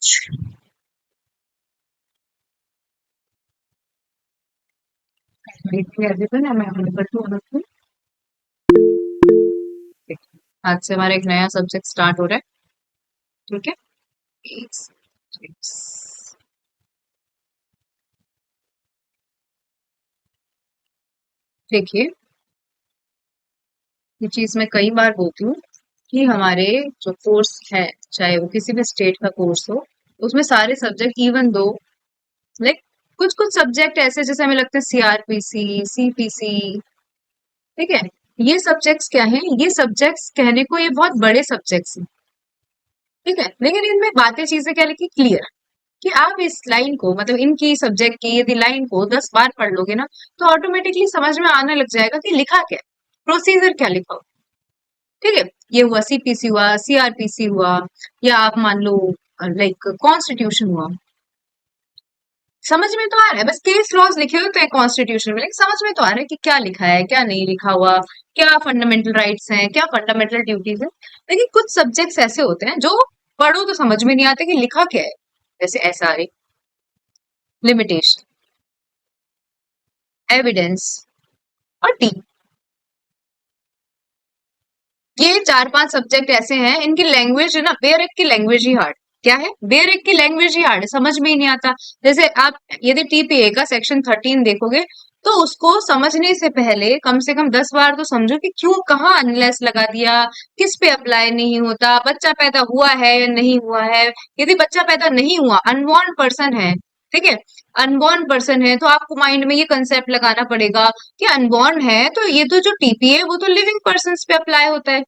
आज से हमारा एक नया सब्जेक्ट स्टार्ट हो रहा है। ठीक है। देखिए, ये चीज मैं कई बार बोलती हूँ कि हमारे जो कोर्स है, चाहे वो किसी भी स्टेट का कोर्स हो, उसमें सारे सब्जेक्ट इवन दो, लाइक कुछ कुछ सब्जेक्ट ऐसे जैसे हमें लगता है सीआरपीसी, सीपीसी, ठीक है, ये सब्जेक्ट्स क्या हैं? ये सब्जेक्ट्स कहने को ये बहुत बड़े सब्जेक्ट्स हैं, ठीक है, लेकिन इनमें बातें चीजें क्या लिखी क्लियर, कि आप इस लाइन को मतलब इनकी सब्जेक्ट की यदि लाइन को 10 बार पढ़ लोगे ना, तो ऑटोमेटिकली समझ में आने लग जाएगा कि लिखा क्या है, प्रोसीजर क्या लिखा हो। ठीक है, ये हुआ सीपीसी, हुआ सीआरपीसी, हुआ या आप मान लो लाइक कॉन्स्टिट्यूशन हुआ। समझ में तो आ रहा है, बस केस लॉज लिखे होते हैं कॉन्स्टिट्यूशन में, लेकिन समझ में तो आ रहा है कि क्या लिखा है क्या नहीं लिखा हुआ, क्या फंडामेंटल राइट्स हैं, क्या फंडामेंटल ड्यूटीज है। लेकिन कुछ सब्जेक्ट्स ऐसे होते हैं जो पढ़ो तो समझ में नहीं आते कि लिखा क्या है, जैसे एसआरए, लिमिटेशन, एविडेंस और टी। ये 4-5 सब्जेक्ट ऐसे हैं, इनकी लैंग्वेज है ना, बेयर एक की लैंग्वेज ही हार्ड। क्या है? बेयर एक की लैंग्वेज ही हार्ड है, समझ में ही नहीं आता। जैसे आप यदि टीपीए का सेक्शन 13 देखोगे, तो उसको समझने से पहले कम से कम 10 बार तो समझो कि क्यों, कहाँ अनलेस लगा दिया, किस पे अप्लाई नहीं होता, बच्चा पैदा हुआ है या नहीं हुआ है। यदि बच्चा पैदा नहीं हुआ, अनबॉर्न पर्सन है, ठीक है, अनबॉर्न पर्सन है, तो आपको माइंड में ये कंसेप्ट लगाना पड़ेगा कि अनबॉर्न है, तो ये तो जो टीपीए है वो तो लिविंग पर्सन पे अप्लाई होता है।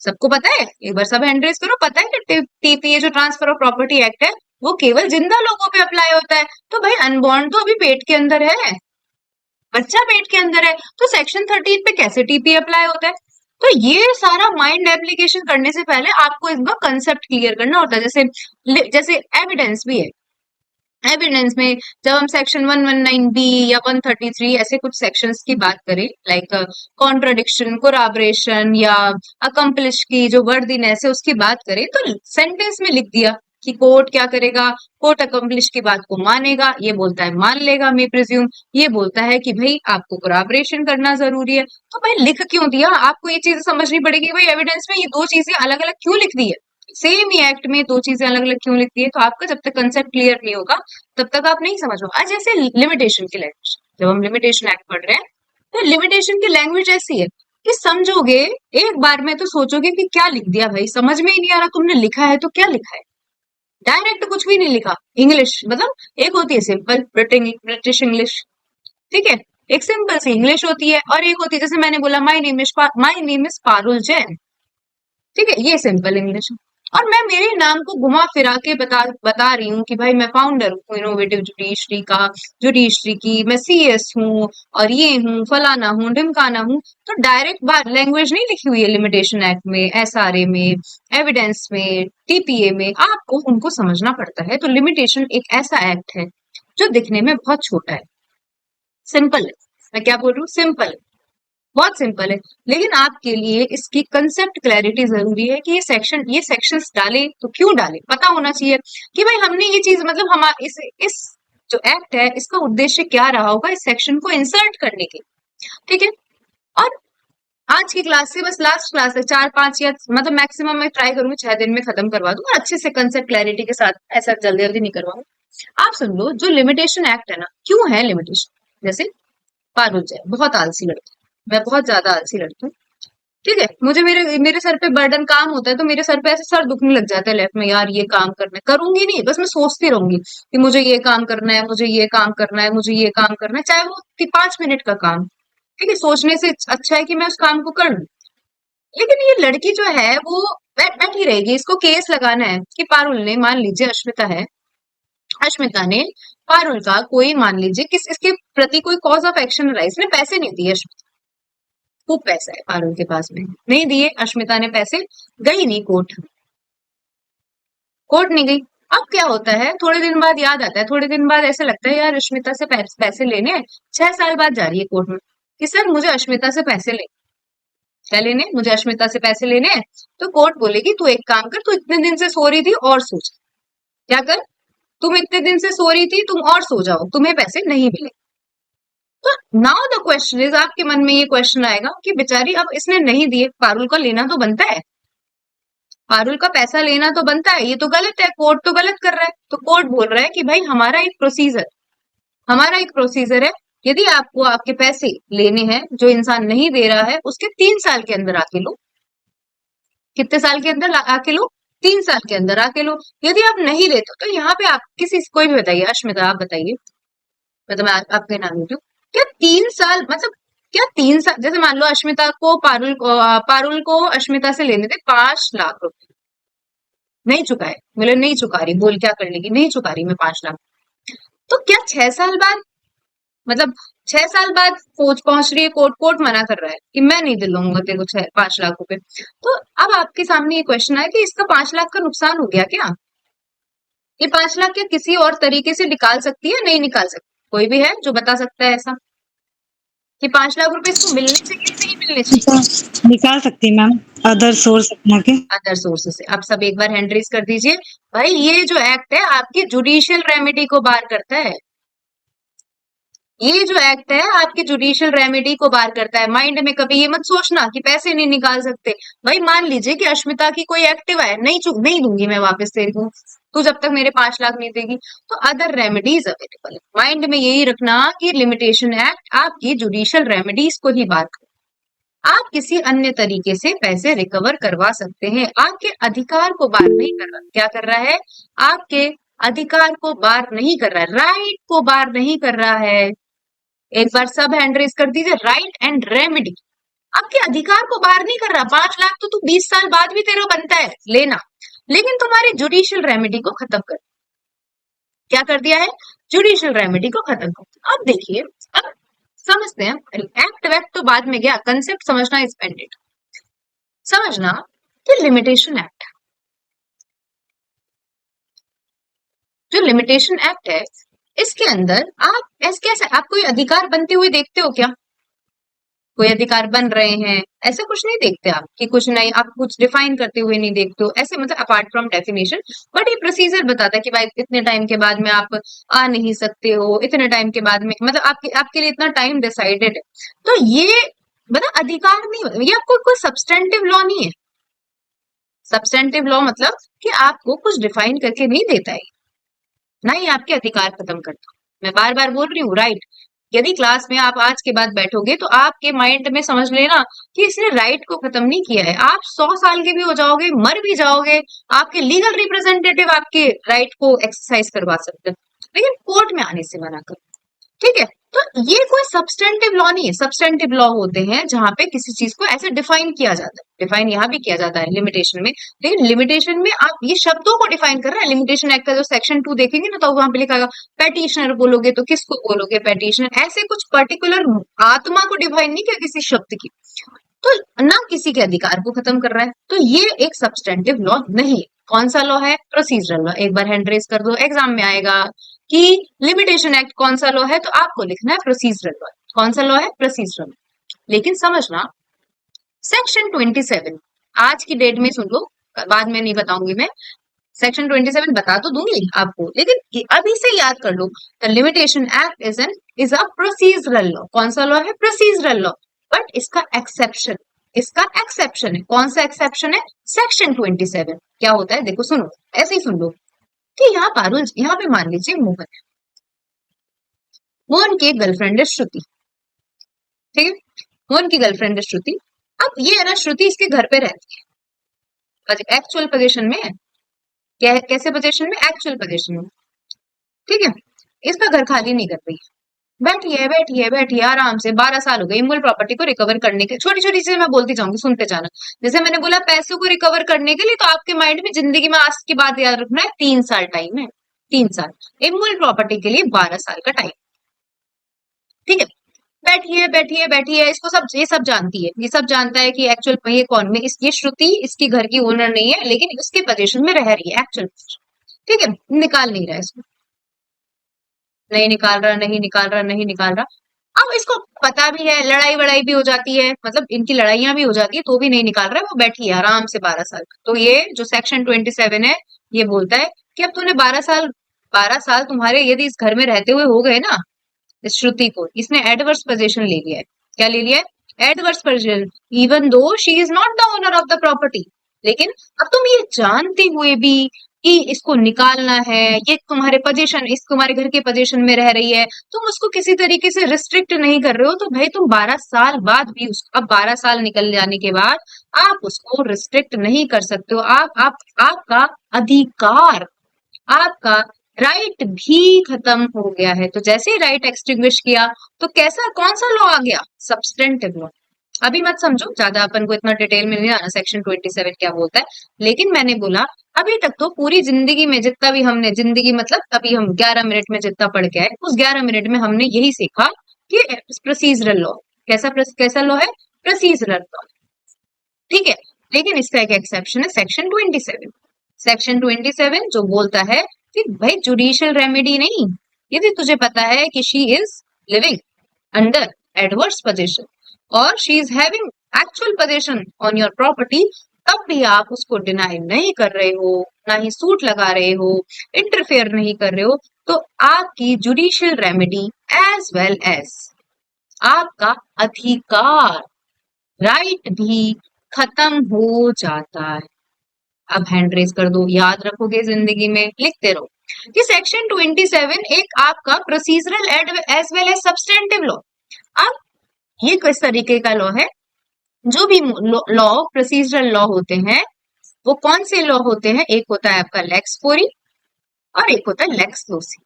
सबको पता है? एक बार सब हैंड रेज करो, पता है कि टीपीए जो ट्रांसफर ऑफ प्रॉपर्टी एक्ट है, वो केवल जिंदा लोगों पे अप्लाई होता है। तो भाई अनबॉर्न तो अभी पेट के अंदर है, बच्चा पेट के अंदर है, तो सेक्शन 13 पे कैसे टीपीए अप्लाई होता है? तो ये सारा माइंड एप्लीकेशन करने से पहले आपको इनका कंसेप्ट क्लियर करना होता है। जैसे जैसे एविडेंस भी है। एविडेंस में जब हम सेक्शन 119 बी या 133 ऐसे कुछ सेक्शंस की बात करें, लाइक कॉन्ट्रडिक्शन, कोराबरेशन या अकम्पलिश की जो वर्दीनेस है उसकी बात करें, तो सेंटेंस में लिख दिया कि कोर्ट क्या करेगा, कोर्ट अकम्पलिश की बात को मानेगा, ये बोलता है मान लेगा, मे प्रिज्यूम, ये बोलता है कि भाई आपको कोराबरेशन करना जरूरी है। तो भाई लिख क्यों दिया? आपको ये चीज समझनी पड़ेगी, भाई एविडेंस में ये दो चीजें अलग अलग क्यों लिख दी है, सेम ही एक्ट में दो चीजें अलग अलग क्यों लिखती है। तो आपका जब तक कंसेप्ट क्लियर नहीं होगा, तब तक आप नहीं समझ पाओगे। आज जैसे लिमिटेशन की लैंग्वेज, जब हम लिमिटेशन एक्ट पढ़ रहे हैं, तो लिमिटेशन की लैंग्वेज ऐसी है कि समझोगे एक बार में तो सोचोगे कि क्या लिख दिया भाई, समझ में ही नहीं आ रहा, तुमने लिखा है तो क्या लिखा है। डायरेक्ट कुछ भी नहीं लिखा। इंग्लिश मतलब एक होती है सिंपल ब्रिटिश इंग्लिश, ठीक है, एक सिंपल सी इंग्लिश होती है, और एक होती है जैसे मैंने बोला, my name is Parul Jain, ठीक है, ये सिंपल इंग्लिश है। और मैं मेरे नाम को घुमा फिरा के बता बता रही हूँ कि भाई मैं फाउंडर हूँ इनोवेटिव जुडिशरी का, जुडिशरी की, मैं सीएस हूँ और ये हूँ, फलाना हूँ, ढिमकाना हूँ। तो डायरेक्ट बात, लैंग्वेज नहीं लिखी हुई है लिमिटेशन एक्ट में, एसआरए में, एविडेंस में, टीपीए में, आपको उनको समझना पड़ता है। तो लिमिटेशन एक ऐसा एक्ट है जो दिखने में बहुत छोटा है, सिंपल है। मैं क्या बोल रही हूँ? सिंपल है, बहुत सिंपल है। लेकिन आपके लिए इसकी कंसेप्ट क्लैरिटी जरूरी है कि ये सेक्शंस डाले तो क्यों डाले, पता होना चाहिए कि भाई हमने ये चीज मतलब हम इस जो एक्ट है इसका उद्देश्य क्या रहा होगा इस सेक्शन को इंसर्ट करने के, ठीक है। और आज की क्लास से बस लास्ट क्लास है, 4-5 या मतलब मैक्सिमम मैं ट्राई करूंगी 6 दिन में खत्म करवा दूं, और अच्छे से कंसेप्ट क्लैरिटी के साथ, ऐसा जल्दी जल्दी नहीं करवाऊंगी। आप सुन लो, जो लिमिटेशन एक्ट है ना, क्यों है लिमिटेशन? जैसे पारुल जैन बहुत आलसी लड़की, मैं बहुत ज्यादा आलसी लड़की हूँ, ठीक है, मुझे मेरे मेरे सर पे बर्डन काम होता है, तो मेरे सर पे ऐसे सर दुखने लग जाता है लेफ्ट में, यार ये काम करना है, करूंगी नहीं, बस मैं सोचती रहूंगी कि मुझे ये काम करना है, मुझे ये काम करना है, मुझे ये काम करना है, चाहे वो 5 मिनट का काम, ठीक है, सोचने से अच्छा है कि मैं उस काम को कर लूं। लेकिन ये लड़की जो है वो बैठी रहेगी, इसको केस लगाना है कि पारुल ने, मान लीजिए अश्मिता है, अश्मिता ने पारुल का कोई, मान लीजिए किस इसके प्रति कोई कॉज ऑफ एक्शन रहा, इसने पैसे नहीं दिए, खूब पैसा है पारुल के पास में, नहीं दिए, अश्मिता ने पैसे, गई नहीं कोर्ट, कोर्ट नहीं गई। अब क्या होता है, थोड़े दिन बाद याद आता है, थोड़े दिन बाद ऐसे लगता है यार अश्मिता से पैसे लेने हैं, 6 साल बाद जा रही है कोर्ट में कि सर मुझे अश्मिता से पैसे ले, क्या लेने, मुझे अश्मिता से पैसे लेने हैं। तो कोर्ट बोलेगी तू एक काम कर, तू इतने दिन से सो रही थी और सोच, क्या कर, तुम इतने दिन से सो रही थी, तुम और सो जाओ, तुम्हें पैसे नहीं मिले। तो नाउ द क्वेश्चन इज, आपके मन में ये क्वेश्चन आएगा कि बेचारी अब इसने नहीं दिए, पारुल का लेना तो बनता है, पारुल का पैसा लेना तो बनता है, ये तो गलत है, कोर्ट तो गलत कर रहा है। तो कोर्ट बोल रहा है कि भाई हमारा एक प्रोसीजर है, यदि आपको आपके पैसे लेने हैं, जो इंसान नहीं दे रहा है उसके 3 साल के अंदर आके लो। कितने साल के अंदर आके लो? 3 साल के अंदर आके लो। यदि आप नहीं लेते तो यहाँ पे आप किसी कोई भी बताइए, अश्मिता आप बताइए, मतलब मैं आपके नाम लेती हूँ, क्या 3 साल मतलब, क्या 3 साल, जैसे मान लो अश्मिता को पारुल को अश्मिता से लेने थे 5 लाख रुपए, नहीं चुकाए, बोले नहीं चुका रही, बोल क्या कर लेगी, नहीं चुका रही मैं 5 लाख। तो क्या 6 साल बाद, मतलब 6 साल बाद पहुंच पहुंच रही है कोर्ट, कोर्ट मना कर रहा है कि मैं नहीं दिलवाऊंगा तेरे को 5 लाख रुपए। तो अब आपके सामने ये क्वेश्चन है कि इसका 5 लाख का नुकसान हो गया क्या? ये 5 लाख क्या किसी और तरीके से निकाल सकती है? नहीं निकाल सकती। कोई भी है जो बता सकता है ऐसा कि 5 लाख रुपए इसको मिलने चाहिए, नहीं मिलने चाहिए? निकाल सकती मैम, अदर सोर्स अपना के। अदर सोर्सेस से। अब सब एक बार हैंड रेज कर दीजिए। भाई ये जो एक्ट है आपकी जुडिशियल रेमेडी को बार करता है, ये जो एक्ट है आपकी जुडिशियल रेमेडी को बार करता है। माइंड में कभी ये मत सोचना कि पैसे नहीं निकाल सकते। भाई मान लीजिए कि अश्मिता की कोई एक्टिव है, नहीं दूंगी मैं वापस तेरे को, तू जब तक मेरे 5 लाख नहीं देगी, तो अदर रेमेडीज अवेलेबल है। माइंड में यही रखना कि लिमिटेशन एक्ट आपकी जुडिशियल रेमेडीज को ही बार करता है। आप किसी अन्य तरीके से पैसे रिकवर करवा सकते हैं, आपके अधिकार को बार नहीं कर रहा। क्या कर रहा है? आपके अधिकार को बार नहीं कर रहा है, राइट को बार नहीं कर रहा है। एक बार सब हैंड रेज कर दीजिए, राइट एंड रेमेडी आपके अधिकार को बाहर नहीं कर रहा। 5 लाख तो तू 20 साल बाद भी तेरा बनता है लेना, लेकिन तुम्हारी जुडिशियल रेमेडी को खत्म कर, क्या कर दिया है? जुडिशियल रेमेडी को खत्म कर दिया। अब देखिए, अब समझते हैं, एक्ट वैक्ट तो बाद में गया, कंसेप्ट समझना इज पेंडेंट। समझना कि लिमिटेशन एक्ट, जो लिमिटेशन एक्ट है, इसके अंदर आप ऐसे कैसे, आप कोई अधिकार बनते हुए देखते हो क्या? कोई अधिकार बन रहे हैं, ऐसा कुछ नहीं देखते आप कि कुछ नहीं, आप कुछ डिफाइन करते हुए नहीं देखते हो ऐसे, मतलब अपार्ट फ्रॉम डेफिनेशन। बट ये प्रोसीजर बताता है कि भाई इतने टाइम के बाद में आप आ नहीं सकते हो, इतने टाइम के बाद में, मतलब आपके लिए इतना टाइम डिसाइडेड है। तो ये मतलब अधिकार नहीं, ये आपको कोई सब्सटेंटिव लॉ नहीं है। सब्सटेंटिव लॉ मतलब कि आपको कुछ डिफाइन करके नहीं देता है, ना ही आपके अधिकार खत्म करता। मैं बार बार बोल रही हूँ, राइट। यदि क्लास में आप आज के बाद बैठोगे तो आपके माइंड में समझ लेना कि इसने राइट को खत्म नहीं किया है। आप 100 साल के भी हो जाओगे, मर भी जाओगे, आपके लीगल रिप्रेजेंटेटिव आपके राइट को एक्सरसाइज करवा सकते हैं, लेकिन कोर्ट में आने से मना कर, ठीक है? तो ये कोई सब्सटेंटिव लॉ नहीं है। सब्सटेंटिव लॉ होते हैं जहां पे किसी चीज को ऐसे डिफाइन किया जाता है, डिफाइन यहाँ भी किया जाता है लिमिटेशन में, लेकिन लिमिटेशन में आप ये शब्दों को डिफाइन कर रहे हैं। लिमिटेशन एक्ट का जो सेक्शन 2 देखेंगे ना, तो वहां पे लिखा होगा पेटिशनर बोलोगे तो किसको बोलोगे पेटिशनर, ऐसे कुछ पर्टिकुलर आत्मा को डिफाइन नहीं किया किसी शब्द की, तो ना किसी के अधिकार को खत्म कर रहा है। तो ये एक सब्सटेंटिव लॉ नहीं है। कौन सा लॉ है? Procedural law. एक बार हैंड रेज कर दो, एग्जाम में आएगा कि लिमिटेशन एक्ट कौन सा लॉ है, तो आपको लिखना है प्रोसीजरल लॉ। कौन सा लॉ है? प्रोसीजरल। लेकिन समझना, सेक्शन 27 आज की डेट में सुन लो, बाद में नहीं बताऊंगी मैं। सेक्शन 27 बता तो दूंगी आपको, लेकिन अभी से याद कर लो, the limitation act is a procedural law. कौन सा लॉ है? Procedural law. बट इसका एक्सेप्शन है। कौन सा एक्सेप्शन है? सेक्शन 27। क्या होता है देखो, सुनो, ऐसे ही सुन लो कि यहाँ पारुल, यहाँ पे मान लीजिए मोहन है, मोहन की गर्लफ्रेंड है श्रुति, ठीक है? मोहन की गर्लफ्रेंड है श्रुति। अब ये है ना, श्रुति इसके घर पे रहती है, एक्चुअल पोजीशन में है। कैसे पोजीशन में? एक्चुअल पोजीशन में, ठीक है? इसका घर खाली नहीं कर रही है, बैठी है आराम से। 12 साल हो गए इमूल प्रॉपर्टी को रिकवर करने के। छोटी छोटी चीजें मैं बोलती जाऊंगी, सुनते जाना। जैसे मैंने बोला पैसों को रिकवर करने के लिए, तो आपके माइंड में जिंदगी में आज की बात याद रखना है, 3 साल टाइम है, 3 साल। इमूल प्रॉपर्टी के लिए 12 साल का टाइम, ठीक है? बैठी है, इसको सब, ये सब जानती है, ये सब जानता है कि एक्चुअल ये कौन में, ये श्रुति इसकी घर की ओनर नहीं है, लेकिन उसके पोजीशन में रह रही है एक्चुअल, ठीक है? निकाल नहीं रहा है इसको, नहीं निकाल रहा। अब इसको पता भी है, लड़ाई वड़ाई भी हो जाती है, मतलब इनकी लड़ाइयां भी हो जाती है, तो भी नहीं निकाल रहा है, वो बैठी है आराम से 12 साल। तो ये जो सेक्शन 27 है, ये बोलता है कि अब तूने 12 साल तुम्हारे यदि इस घर में रहते हुए हो गए ना, इस श्रुति को इसने एडवर्स पोजीशन ले लिया है। क्या ले लिया है? Adverse position, even though she is not the owner of the property. लेकिन अब तुम ये जानते हुए भी कि इसको निकालना है, ये तुम्हारे पोजीशन, इस तुम्हारे घर के पोजीशन में रह रही है, तुम उसको किसी तरीके से रिस्ट्रिक्ट नहीं कर रहे हो, तो भाई तुम 12 साल बाद भी अब 12 साल निकल जाने के बाद आप उसको रिस्ट्रिक्ट नहीं कर सकते हो। आप आपका अधिकार, आपका राइट भी खत्म हो गया है। तो जैसे ही राइट एक्सटिंग्विश किया तो कैसा, कौन सा लॉ आ गया? Substantive law. अभी मत समझो ज्यादा, अपन को इतना डिटेल में नहीं आना सेक्शन 27 क्या बोलता है। लेकिन मैंने बोला अभी तक तो पूरी जिंदगी में जितना भी हमने, जिंदगी मतलब अभी हम 11 मिनट में जितना पढ़ के आए, उस 11 मिनट में हमने यही सीखा कि प्रोसीजरल लॉ कैसा लॉ है? Procedural law. ठीक है। लेकिन इसका एक एक्सेप्शन है, सेक्शन 27। सेक्शन 27 जो बोलता है कि भाई जुडिशियल रेमेडी नहीं, यदि तुझे पता है कि she is living under adverse possession और she is having actual possession on your property, तब भी आप उसको डिनाई नहीं कर रहे हो, ना ही सूट लगा रहे हो, इंटरफेयर नहीं कर रहे हो, तो आपकी judicial remedy as well as आपका अधिकार, राइट भी खत्म हो जाता है। अब हैंड रेज कर दो, याद रखोगे जिंदगी में, लिखते रहो कि सेक्शन 27 एक आपका procedural as well as substantive law. अब ये किस तरीके का लॉ है? जो भी लॉ प्रोसीजरल लॉ होते हैं वो कौन से लॉ होते हैं? एक होता है आपका लेक्स फोरी और एक होता है लेक्स लोसी।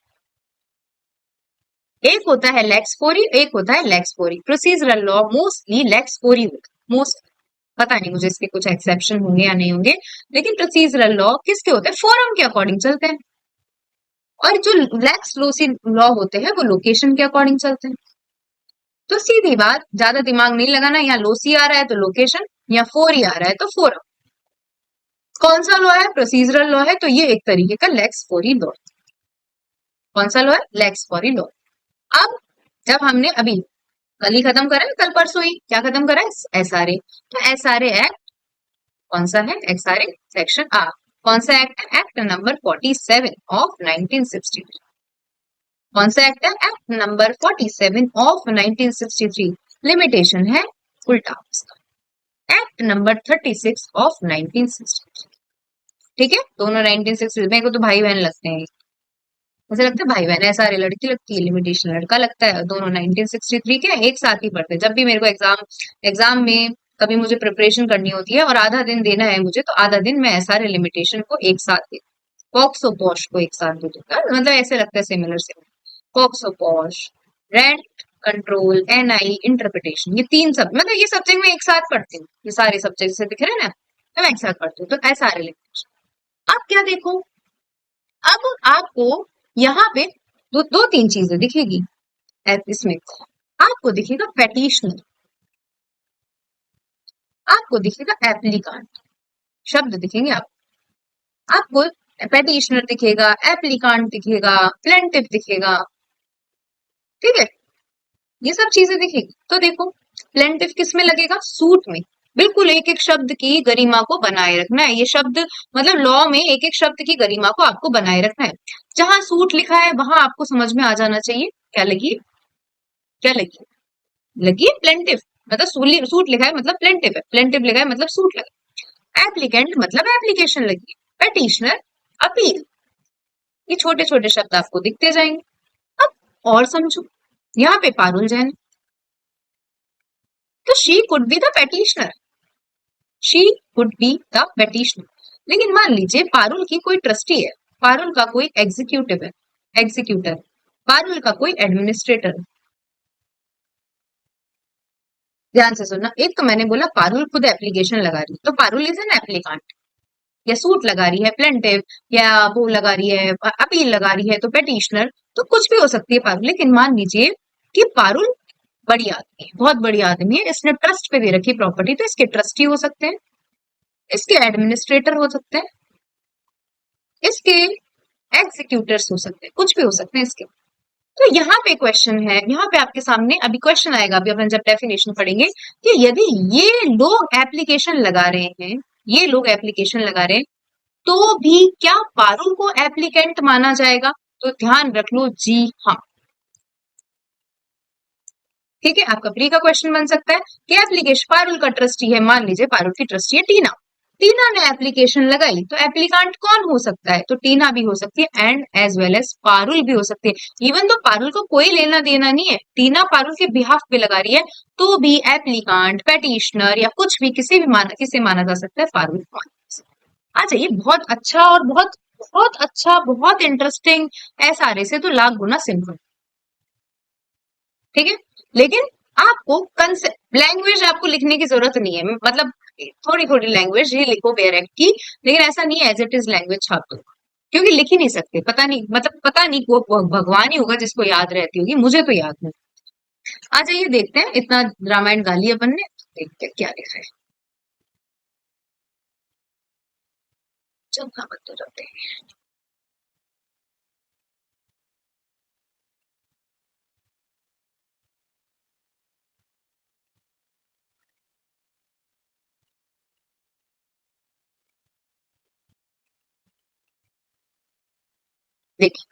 एक होता है लेक्स फोरी, एक होता है lex fori. Procedural law mostly lex fori होता, मोस्ट, पता नहीं मुझे इसके कुछ एक्सेप्शन होंगे या नहीं होंगे, लेकिन प्रोसीजरल लॉ किसके होते हैं? फोरम के अकॉर्डिंग चलते हैं। और जो लेक्स लोसी लॉ होते हैं वो लोकेशन के अकॉर्डिंग चलते हैं। तो सीधी बात, ज्यादा दिमाग नहीं लगाना, या लोसी आ रहा है तो लोकेशन, या फोरी आ रहा है तो फोरम। कौन सा लॉ है? प्रोसीजरल लॉ है, तो ये एक तरीके का लेक्स फोरी लॉ। कौन सा लॉ है? Lex fori law. अब जब हमने अभी कल ही खत्म करा है, कल परसों ही क्या खत्म करा है? एसआरए। तो एसआरए एक्ट कौन सा है? एसआरए सेक्शन आ, कौन सा एक्ट है? Act number 47 of 1963। कौन सा एक्ट है? Act number 47 of 1963। लिमिटेशन है उल्टा उसका, एक्ट नंबर 36 ऑफ 1963। ठीक है, दोनों 1960। मेरे को तो भाई बहन लगते हैं, मुझे लगता है भाई बहन, ऐसा लड़की लगती है, लिमिटेशन लड़का लगता है। दोनों 1963 के एक साथ ही पढ़ते हैं। जब भी मेरे को एग्जाम में कभी मुझे प्रिपरेशन करनी होती है और आधा दिन देना है मुझे, तो आधा दिन मैं एसआरए लिमिटेशन को एक साथ दे, पॉक्सो पॉश को एक साथ दे दूंगा, मतलब ऐसे लगता है सिमिलर से। POCSO POSH, rent control, NI, interpretation, ये तीन सब, मतलब ये सब्जेक्ट में एक साथ पढ़ती हूँ। ये सारे सब्जेक्ट से दिख रहे हैं ना, तो मैं एक साथ पढ़ती हूँ। तो एसआरए लिमिटेशन। अब क्या देखो, अब आपको यहाँ पे दो तीन चीजें दिखेगी इसमें। आपको दिखेगा पेटिशनर, आपको दिखेगा एप्लीकांट, शब्द दिखेंगे आपको पेटिशनर दिखेगा, एप्लीकांट दिखेगा, प्लेंटिफ दिखेगा। ठीक है, ये सब चीजें दिखेगी। तो देखो प्लेंटिफ किस में लगेगा? सूट में। बिल्कुल एक एक शब्द की गरिमा को बनाए रखना है। ये शब्द मतलब लॉ में एक एक शब्द की गरिमा को आपको बनाए रखना है। जहां सूट लिखा है वहां आपको समझ में आ जाना चाहिए क्या लगी, क्या लगी, लगी प्लेंटिफ, मतलब सूट लिखा है मतलब प्लेंटिफ है, प्लेंटिफ लिखा है मतलब सूट लगा, एप्लीकेंट मतलब एप्लीकेशन लगी, पेटिशनर अपील। ये छोटे छोटे शब्द आपको दिखते जाएंगे। अब और समझो, यहाँ पे पारुल जैन, तो she could be the petitioner, she could be the petitioner. लेकिन मान लीजिए पारुल की कोई ट्रस्टी है, पारुल का कोई एग्जीक्यूटिव है, एग्जीक्यूटर, पारुल का कोई एडमिनिस्ट्रेटर। ध्यान से सुनना, एक तो मैंने बोला पारुल खुद एप्लीकेशन लगा रही है, तो पारुल इज एन एप्लीकांट, या सूट लगा रही है प्लेंटिव, या वो लगा रही है अपील लगा रही है तो पेटिशनर, तो कुछ भी हो सकती है पारुल। लेकिन मान लीजिए कि पारुल बड़ी आदमी है, बहुत बड़ी आदमी है, इसने ट्रस्ट पे दे रखी प्रॉपर्टी, तो इसके ट्रस्टी हो सकते हैं, इसके एडमिनिस्ट्रेटर हो सकते हैं, इसके एग्जीक्यूटर्स हो सकते हैं, कुछ भी हो सकते हैं इसके। तो यहाँ पे क्वेश्चन है, यहाँ पे आपके सामने अभी क्वेश्चन आएगा, अभी अपन जब डेफिनेशन पढ़ेंगे, कि यदि ये लोग एप्लीकेशन लगा रहे हैं, ये लोग एप्लीकेशन लगा रहे हैं, तो भी क्या पारुल को एप्लीकेंट माना जाएगा? तो ध्यान रख लो जी हाँ। ठीक है, आपका प्री का क्वेश्चन बन सकता है कि एप्लीकेशन, पारुल का ट्रस्टी है, मान लीजिए पारुल की ट्रस्टी है टीना, टीना ने एप्लीकेशन लगाई तो एप्लीकांट कौन हो सकता है? तो टीना भी हो सकती है and as well as Parul भी हो सकती है। इवन तो पारुल को कोई लेना देना नहीं है, टीना पारुल के बिहाफ पे लगा रही है, तो भी एप्लीकांट, पेटिशनर या कुछ भी किसे माना जा सकता है? पारुल को माना जा सकता है। अच्छा, ये बहुत अच्छा और बहुत बहुत अच्छा, बहुत इंटरेस्टिंग एसआरए से तो लाख गुना सिंपल। ठीक है, लेकिन आपको कंसेप्ट लैंग्वेज आपको लिखने की जरूरत नहीं है, मतलब थोड़ी थोड़ी लैंग्वेज ही लिखो बेयर एक्ट की, लेकिन ऐसा नहीं है एज इट इज लैंग्वेज छाप दो, क्योंकि लिख ही नहीं सकते। पता नहीं, मतलब पता नहीं, वो भगवान ही होगा जिसको याद रहती होगी, मुझे तो याद नहीं। आ जाइए देखते हैं, इतना रामायण गा ली अपन ने, देखते हैं क्या लिखा है। जब तो जाते हैं, देखिए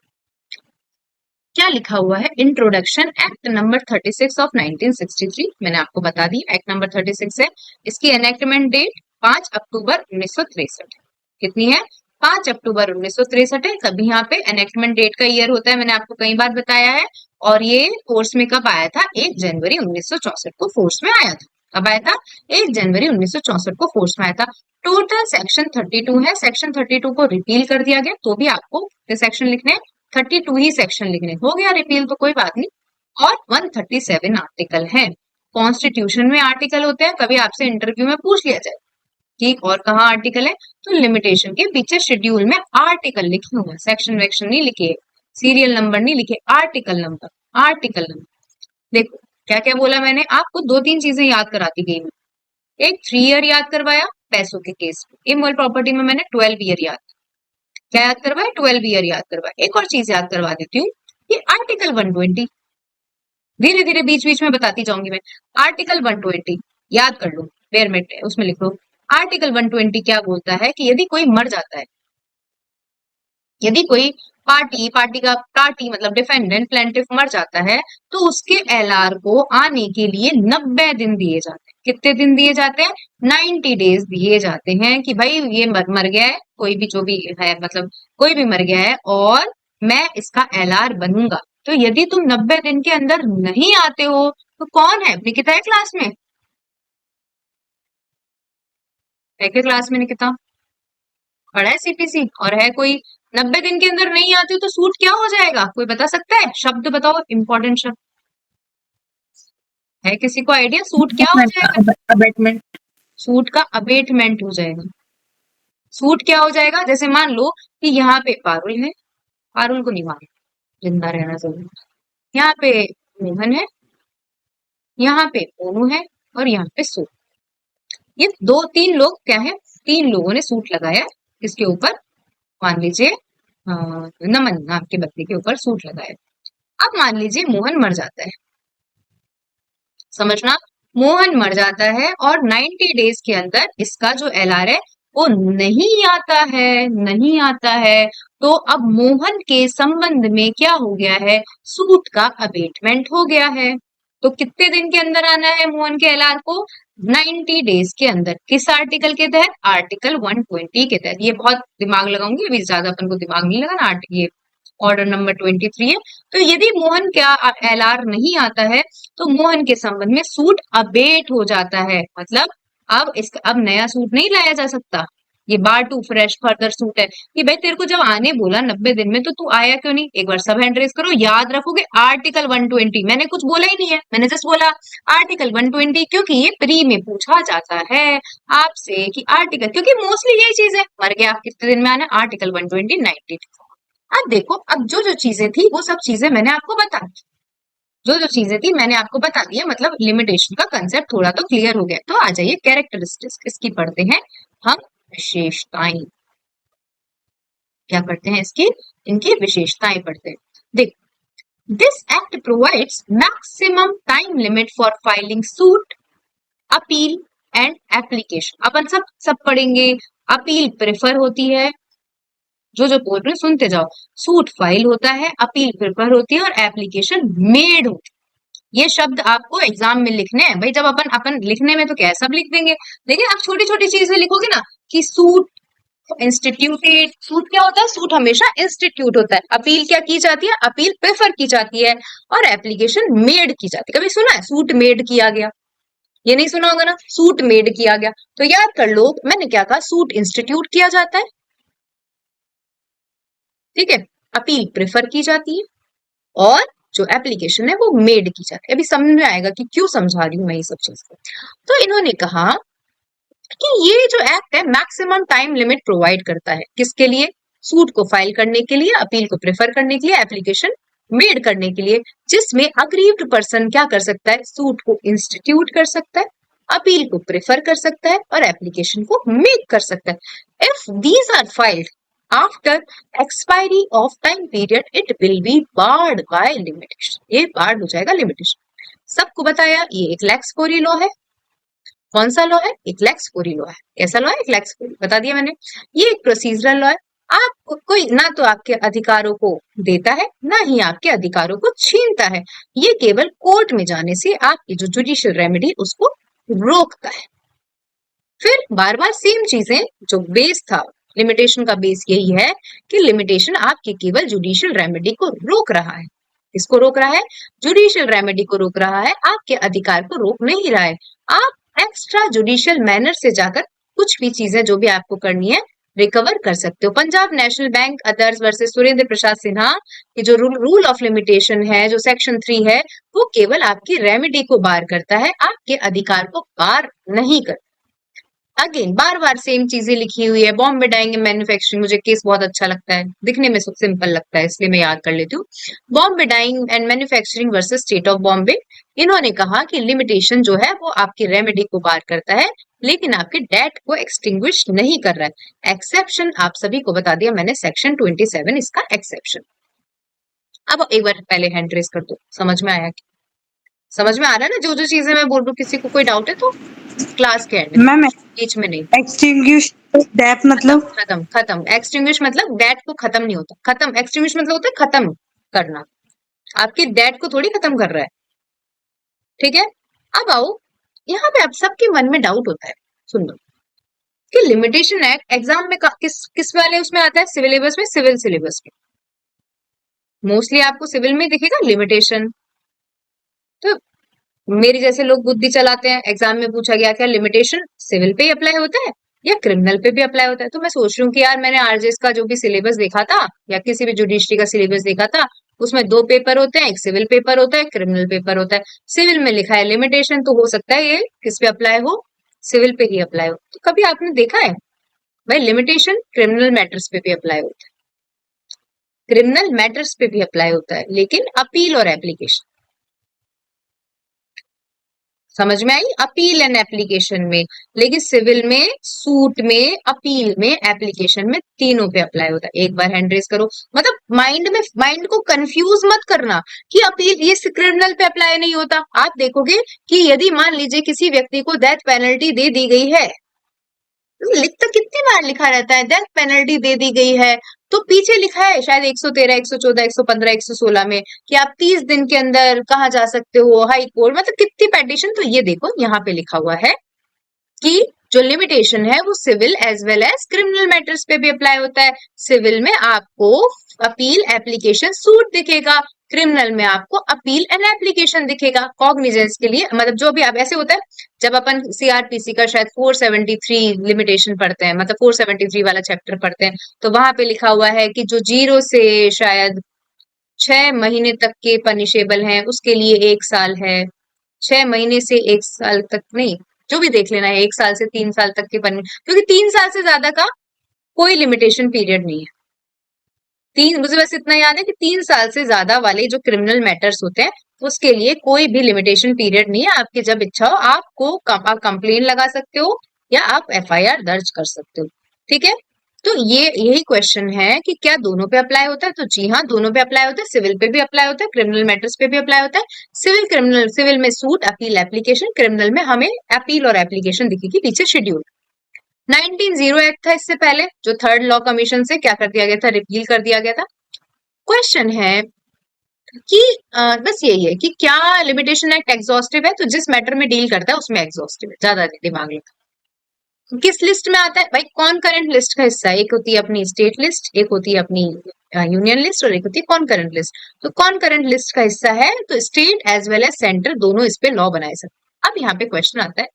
क्या लिखा हुआ है। इंट्रोडक्शन एक्ट नंबर 36 ऑफ 1963, मैंने आपको बता दी एक्ट नंबर 36 है। इसकी एनेक्टमेंट डेट 5 अक्टूबर 1963 कितनी है? 5 अक्टूबर 1963 है। तभी यहाँ पे एनेक्टमेंट डेट का ईयर होता है, मैंने आपको कई बार बताया है। और ये फोर्स में कब आया था? 1 जनवरी 1964 को फोर्स में आया था। कब आया था? 1 जनवरी 1964 को फोर्स में आया था। टोटल सेक्शन 32 है, सेक्शन 32 को रिपील कर दिया गया, तो भी आपको सेक्शन लिखने 32 ही सेक्शन लिखने, हो गया रिपील तो कोई बात नहीं। और 137 आर्टिकल है। कॉन्स्टिट्यूशन में आर्टिकल होते हैं, कभी आपसे इंटरव्यू में पूछ लिया जाए ठीक और कहाँ आर्टिकल है, तो लिमिटेशन के पीछे शेड्यूल में आर्टिकल लिखे हुए हैं, सेक्शन वेक्शन नहीं लिखे, सीरियल नंबर नहीं लिखे, आर्टिकल नंबर, आर्टिकल नंबर। देखो क्या क्या बोला मैंने आपको, दो तीन चीजें याद कराती गई। एक 3 ईयर याद करवाया पैसों के केस में, इमोरल प्रॉपर्टी में मैंने 12 ईयर याद, क्या याद करवाया? 12 ईयर याद करवाया। एक और चीज याद करवा देती हूँ, ये आर्टिकल 120, धीरे धीरे बीच बीच में बताती जाऊंगी मैं। आर्टिकल 120 याद कर लो, बेयर में उसमें लिख लो। आर्टिकल 120 क्या बोलता है कि यदि कोई मर जाता है, यदि कोई पार्टी मतलब डिफेंडेंट प्लेंटिफ मर जाता है, तो उसके एलआर को आने के लिए 90 दिन दिए जाते हैं। कितने दिन दिए जाते हैं? 90 डेज दिए जाते हैं कि भाई ये मर गया है, कोई भी जो भी है, मतलब कोई भी मर गया है और मैं इसका एलआर बनूंगा। तो यदि तुम 90 दिन के अंदर नहीं आते हो, तो कौन है? निकिता है क्लास में? है क्या क्लास में निकिता? पढ़ा है सीपीसी? और है कोई 90 दिन के अंदर नहीं आती हो तो सूट क्या हो जाएगा? कोई बता सकता है? शब्द बताओ, इंपॉर्टेंट शब्द है, किसी को आइडिया? सूट क्या हो जाएगा? अबेटमेंट। सूट का अबेटमेंट हो जाएगा। सूट क्या हो जाएगा? जैसे मान लो कि यहाँ पे पारुल है, पारुल को नहीं मारे, जिंदा रहना जरूरी। यहाँ पे मोहन है, यहाँ पे मोनू है, और यहाँ पे सूट। ये दो तीन लोग क्या है? तीन लोगों ने सूट लगाया, किसके ऊपर? मान लीजिए नमन नाम के बच्चे के ऊपर सूट लगाया। अब मान लीजिए मोहन मर जाता है, समझना, मोहन मर जाता है और 90 डेज के अंदर इसका जो एलआर है वो नहीं आता है, नहीं आता है। तो अब मोहन के संबंध में क्या हो गया है? सूट का अबेटमेंट हो गया है। तो कितने दिन के अंदर आना है मोहन के एलआर को? 90 डेज के अंदर। किस आर्टिकल के तहत? आर्टिकल 120 के तहत। ये बहुत दिमाग लगाऊंगी, अभी ज्यादा अपन को दिमाग नहीं लगाना। ये ऑर्डर नंबर 23 है। तो यदि मोहन का एलआर नहीं आता है, तो मोहन के संबंध में सूट अबेट हो जाता है। मतलब अब नया सूट नहीं लाया जा सकता। ये बार टू फ्रेश फर्दर सूट है कि भाई तेरे को जब आने बोला 90 दिन में, तो तू आया क्यों नहीं? एक बार सब हैंड रेज करो, याद रखोगे आर्टिकल 120। मैंने कुछ बोला ही नहीं है, मैंने जस्ट बोला आर्टिकल 120, क्योंकि ये प्री में पूछा जाता है आपसे कि आर्टिकल, क्योंकि मोस्टली यही चीज है, मर गया कितने दिन में आना, आर्टिकल 120 90। अब देखो, अब जो जो चीजें थी वो सब चीजें मैंने आपको बता दी, जो जो चीजें थी मैंने आपको बता दी है, मतलब लिमिटेशन का कंसेप्ट थोड़ा तो क्लियर हो गया। तो आ जाइए कैरेक्टरिस्टिक्स इसकी पढ़ते हैं हम, विशेषताएं। क्या पढ़ते हैं इसकी? इनकी विशेषताएं पढ़ते हैं। देख, this act provides maximum time limit for filing suit, appeal and application. अपन सब सब पढ़ेंगे। अपील प्रेफर होती है, जो जो बोल रही हूँ सुनते जाओ। सूट फाइल होता है, अपील प्रिफर होती है और एप्लीकेशन मेड होती है। ये शब्द आपको एग्जाम में लिखने हैं भाई। जब अपन अपन लिखने में तो क्या है, सब लिख देंगे, लेकिन आप छोटी छोटी चीजें लिखोगे ना कि सूट इंस्टीट्यूटेड। सूट क्या होता है? सूट हमेशा इंस्टीट्यूट होता है। अपील क्या की जाती है? अपील प्रेफर की जाती है और एप्लीकेशन मेड की जाती है। कभी सुना है सूट मेड किया गया? ये नहीं सुना होगा ना, सूट मेड किया गया। तो याद कर लो, मैंने क्या कहा, सूट इंस्टीट्यूट किया जाता है, ठीक है, अपील प्रेफर की जाती है और जो एप्लीकेशन है वो मेड की जाती है। अभी समझ में आएगा कि क्यों समझा रही हूं मैं ये सब चीज। तो इन्होंने कहा कि ये जो एक्ट है मैक्सिमम टाइम लिमिट प्रोवाइड करता है, किसके लिए? सूट को फाइल करने के लिए, अपील को प्रेफर करने के लिए, एप्लीकेशन मेड करने के लिए, जिसमें अग्रीव्ड पर्सन क्या कर सकता है? सूट को इंस्टीट्यूट कर सकता है, अपील को प्रेफर कर सकता है और एप्लीकेशन को मेक कर सकता है। If these are filed after expiry of time period it will be barred by limitation. ये बार्ड हो जाएगा लिमिटेशन। सबको बताया, ये एक लेक्स-कोरी लॉ है। कौन सा लॉ है? एक लेक्स-कोरी लॉ है। कैसा लॉ है? एक लेक्स-कोरी, बता दिया मैंने। ये एक प्रोसीजरल लॉ है। आप कोई ना तो आपके अधिकारों को देता है, ना ही आपके अधिकारों को छीनता है। ये केवल कोर्ट में जाने से आपकी जो जुडिशियल रेमेडी उसको रोकता है। फिर बार बार सेम चीजें, जो बेस था लिमिटेशन का, बेस यही है कि लिमिटेशन आपके केवल जुडिशियल रेमेडी को रोक रहा है। किसको रोक रहा है? जुडिशियल रेमेडी को रोक रहा है, आपके अधिकार को रोक नहीं रहा है। आप एक्स्ट्रा जुडिशियल मैनर से जाकर कुछ भी चीजें जो भी आपको करनी है रिकवर कर सकते हो। Punjab national bank others versus Surendra Prasad Sinha की जो रूल ऑफ लिमिटेशन है, जो सेक्शन 3 है, वो केवल आपकी रेमेडी को बार करता है, आपके अधिकार को बार नहीं करता। अगेन बार बार सेम चीजें लिखी हुई है। बॉम्बे डाइंग एंड मैन्युफैक्चरिंग, मुझे केस बहुत अच्छा लगता है, दिखने में सब सिंपल लगता है, इसलिए मैं याद कर लेती हूँ। Bombay dyeing and manufacturing versus state of Bombay. इन्होंने कहा कि लिमिटेशन जो है वो आपकी रेमेडी को बार करता है, लेकिन आपके डेट को एक्सटिंग्विश नहीं कर रहा है। एक्सेप्शन आप सभी को बता दिया मैंने, सेक्शन 27 इसका एक्सेप्शन। अब एक बार पहले हैंड रेस कर दो, समझ में आया? समझ में आ रहा है ना जो जो चीजें मैं बोल रही हूँ? किसी को कोई डाउट है तो क्लास के एंड में, मैम बीच में नहीं। एक्सटिंग्विश डेट खत्म मतलब खत्म खत्म। एक्सटिंग्विश मतलब डेट को खत्म नहीं होता, खत्म। एक्सटिंग्विश मतलब होता है खत्म करना, आपकी डेट को थोड़ी खत्म कर रहा है, ठीक है। अब आओ, यहाँ पे आप सबके मन में डाउट होता है, सुन लो, कि लिमिटेशन एक्ट एग्जाम में किस किस वाले उसमें आता है? सिलेबस में, सिविल सिलेबस में मोस्टली आपको सिविल में दिखेगा लिमिटेशन। तो मेरे जैसे लोग बुद्धि चलाते हैं, एग्जाम में पूछा गया क्या लिमिटेशन सिविल पे ही अप्लाई होता है या क्रिमिनल पे भी अप्लाई होता है? तो मैं सोच रही हूँ कि यार मैंने आरजेएस का जो भी सिलेबस देखा था या किसी भी जुडिशरी का सिलेबस देखा था, उसमें 2 पेपर होते हैं, एक सिविल पेपर होता है, एक क्रिमिनल पेपर होता है। सिविल में लिखा है लिमिटेशन, तो हो सकता है ये किस पे अप्लाई हो? सिविल पे ही अप्लाई हो। तो कभी आपने देखा है भाई लिमिटेशन क्रिमिनल मैटर्स पे भी अप्लाई होता है, क्रिमिनल मैटर्स पे भी अप्लाई होता है, लेकिन अपील और एप्लीकेशन, समझ में आई? अपील एंड एप्लीकेशन में। लेकिन सिविल में, सूट में, अपील में, एप्लीकेशन में, तीनों पे अप्लाई होता है। एक बार हैंड रेस करो, मतलब माइंड को कंफ्यूज मत करना कि अपील ये क्रिमिनल पे अप्लाई नहीं होता। आप देखोगे कि यदि मान लीजिए किसी व्यक्ति को डेथ पेनल्टी दे दी गई है, लिख तो कितनी बार लिखा रहता है डेथ पेनल्टी दे दी गई है, तो पीछे लिखा है शायद 113, 114, 115, 116 में कि आप 30 दिन के अंदर कहा जा सकते हो हाई कोर्ट, मतलब कितनी पेटिशन। तो ये देखो यहाँ पे लिखा हुआ है कि जो लिमिटेशन है वो civil as well as criminal matters पे भी अप्लाई होता है। सिविल में आपको अपील एप्लीकेशन सूट दिखेगा, क्रिमिनल में आपको अपील एंड एप्लीकेशन दिखेगा कॉग्निजेंस के लिए। मतलब जो भी आप ऐसे होता है, जब अपन सीआरपीसी का शायद 473 लिमिटेशन पढ़ते हैं, मतलब 473 वाला चैप्टर पढ़ते हैं, तो वहां पे लिखा हुआ है कि जो 0 से शायद 6 महीने तक के पनिशेबल हैं उसके लिए 1 साल है, 6 महीने से 1 साल तक नहीं, जो भी देख लेना है, 1 साल से 3 साल तक के क्योंकि 3 साल से ज्यादा का कोई लिमिटेशन पीरियड नहीं है। मुझे बस इतना याद है कि 3 साल से ज्यादा वाले जो क्रिमिनल मैटर्स होते हैं उसके लिए कोई भी लिमिटेशन पीरियड नहीं है। आपकी जब इच्छा हो आप कंप्लेन लगा सकते हो या आप एफआईआर दर्ज कर सकते हो, ठीक है। तो ये यही क्वेश्चन है कि क्या दोनों पे अप्लाई होता है? तो जी हाँ, दोनों पे अप्लाई होता है। सिविल पे भी अप्लाई होता है, क्रिमिनल मैटर्स पे भी अप्लाई होता है। सिविल क्रिमिनल, सिविल में सूट, अपील, एप्लीकेशन, क्रिमिनल में हमें अपील और एप्लीकेशन दिखेगी पीछे शेड्यूल। 1900 एक्ट था इससे पहले, जो थर्ड लॉ कमीशन से क्या कर दिया गया था, रिपील कर दिया गया था। क्वेश्चन है कि बस यही है कि क्या लिमिटेशन एक्ट एग्जॉस्टिव है, तो जिस मैटर में डील करता है उसमें एग्जॉस्टिव है, ज्यादा दिमाग लगा। किस लिस्ट में आता है भाई, कौन करंट लिस्ट का हिस्सा है, एक होती है अपनी स्टेट लिस्ट, एक होती है अपनी यूनियन लिस्ट, और एक होती है कौन करंट लिस्ट। तो कौन करंट लिस्ट का हिस्सा है, तो state as well as centre दोनों इस पे लॉ बनाए सकते। अब यहाँ पे क्वेश्चन आता है,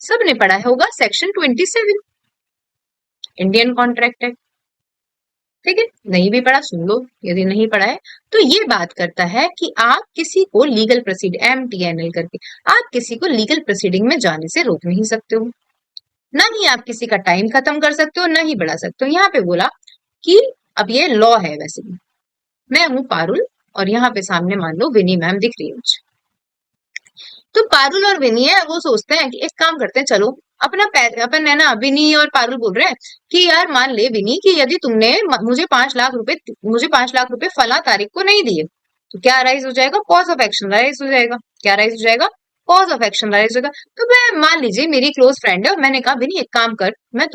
सबने पढ़ा होगा सेक्शन 27 इंडियन कॉन्ट्रैक्ट एक्ट, ठीक है, नहीं भी पढ़ा सुन लो, यदि नहीं पढ़ा है तो ये बात करता है कि आप किसी को लीगल प्रोसीड MTNL करके आप किसी को लीगल प्रोसीडिंग में जाने से रोक नहीं सकते हो, ना ही आप किसी का टाइम खत्म कर सकते हो, ना ही बढ़ा सकते हो। यहाँ पे बोला कि अब ये लॉ है, वैसे भी मैं हूं पारुल और यहाँ पे सामने मान लो विनी मैम दिख रही है मुझे, तो पारुल और विनी है, वो सोचते हैं कि एक काम करते हैं, चलो अपन है ना, विनी और पारुल बोल रहे हैं कि यार मान ले विनी कि यदि तुमने मुझे 5 लाख रुपए फला तारीख को नहीं दिए, तो क्या राइज हो जाएगा, कॉज ऑफ एक्शन राइज हो जाएगा। क्या राइज हो जाएगा, कॉज ऑफ एक्शन राइज होगा। तो मैं मान लीजिए मेरी क्लोज फ्रेंड है और मैंने कहा विनी एक काम कर, मैं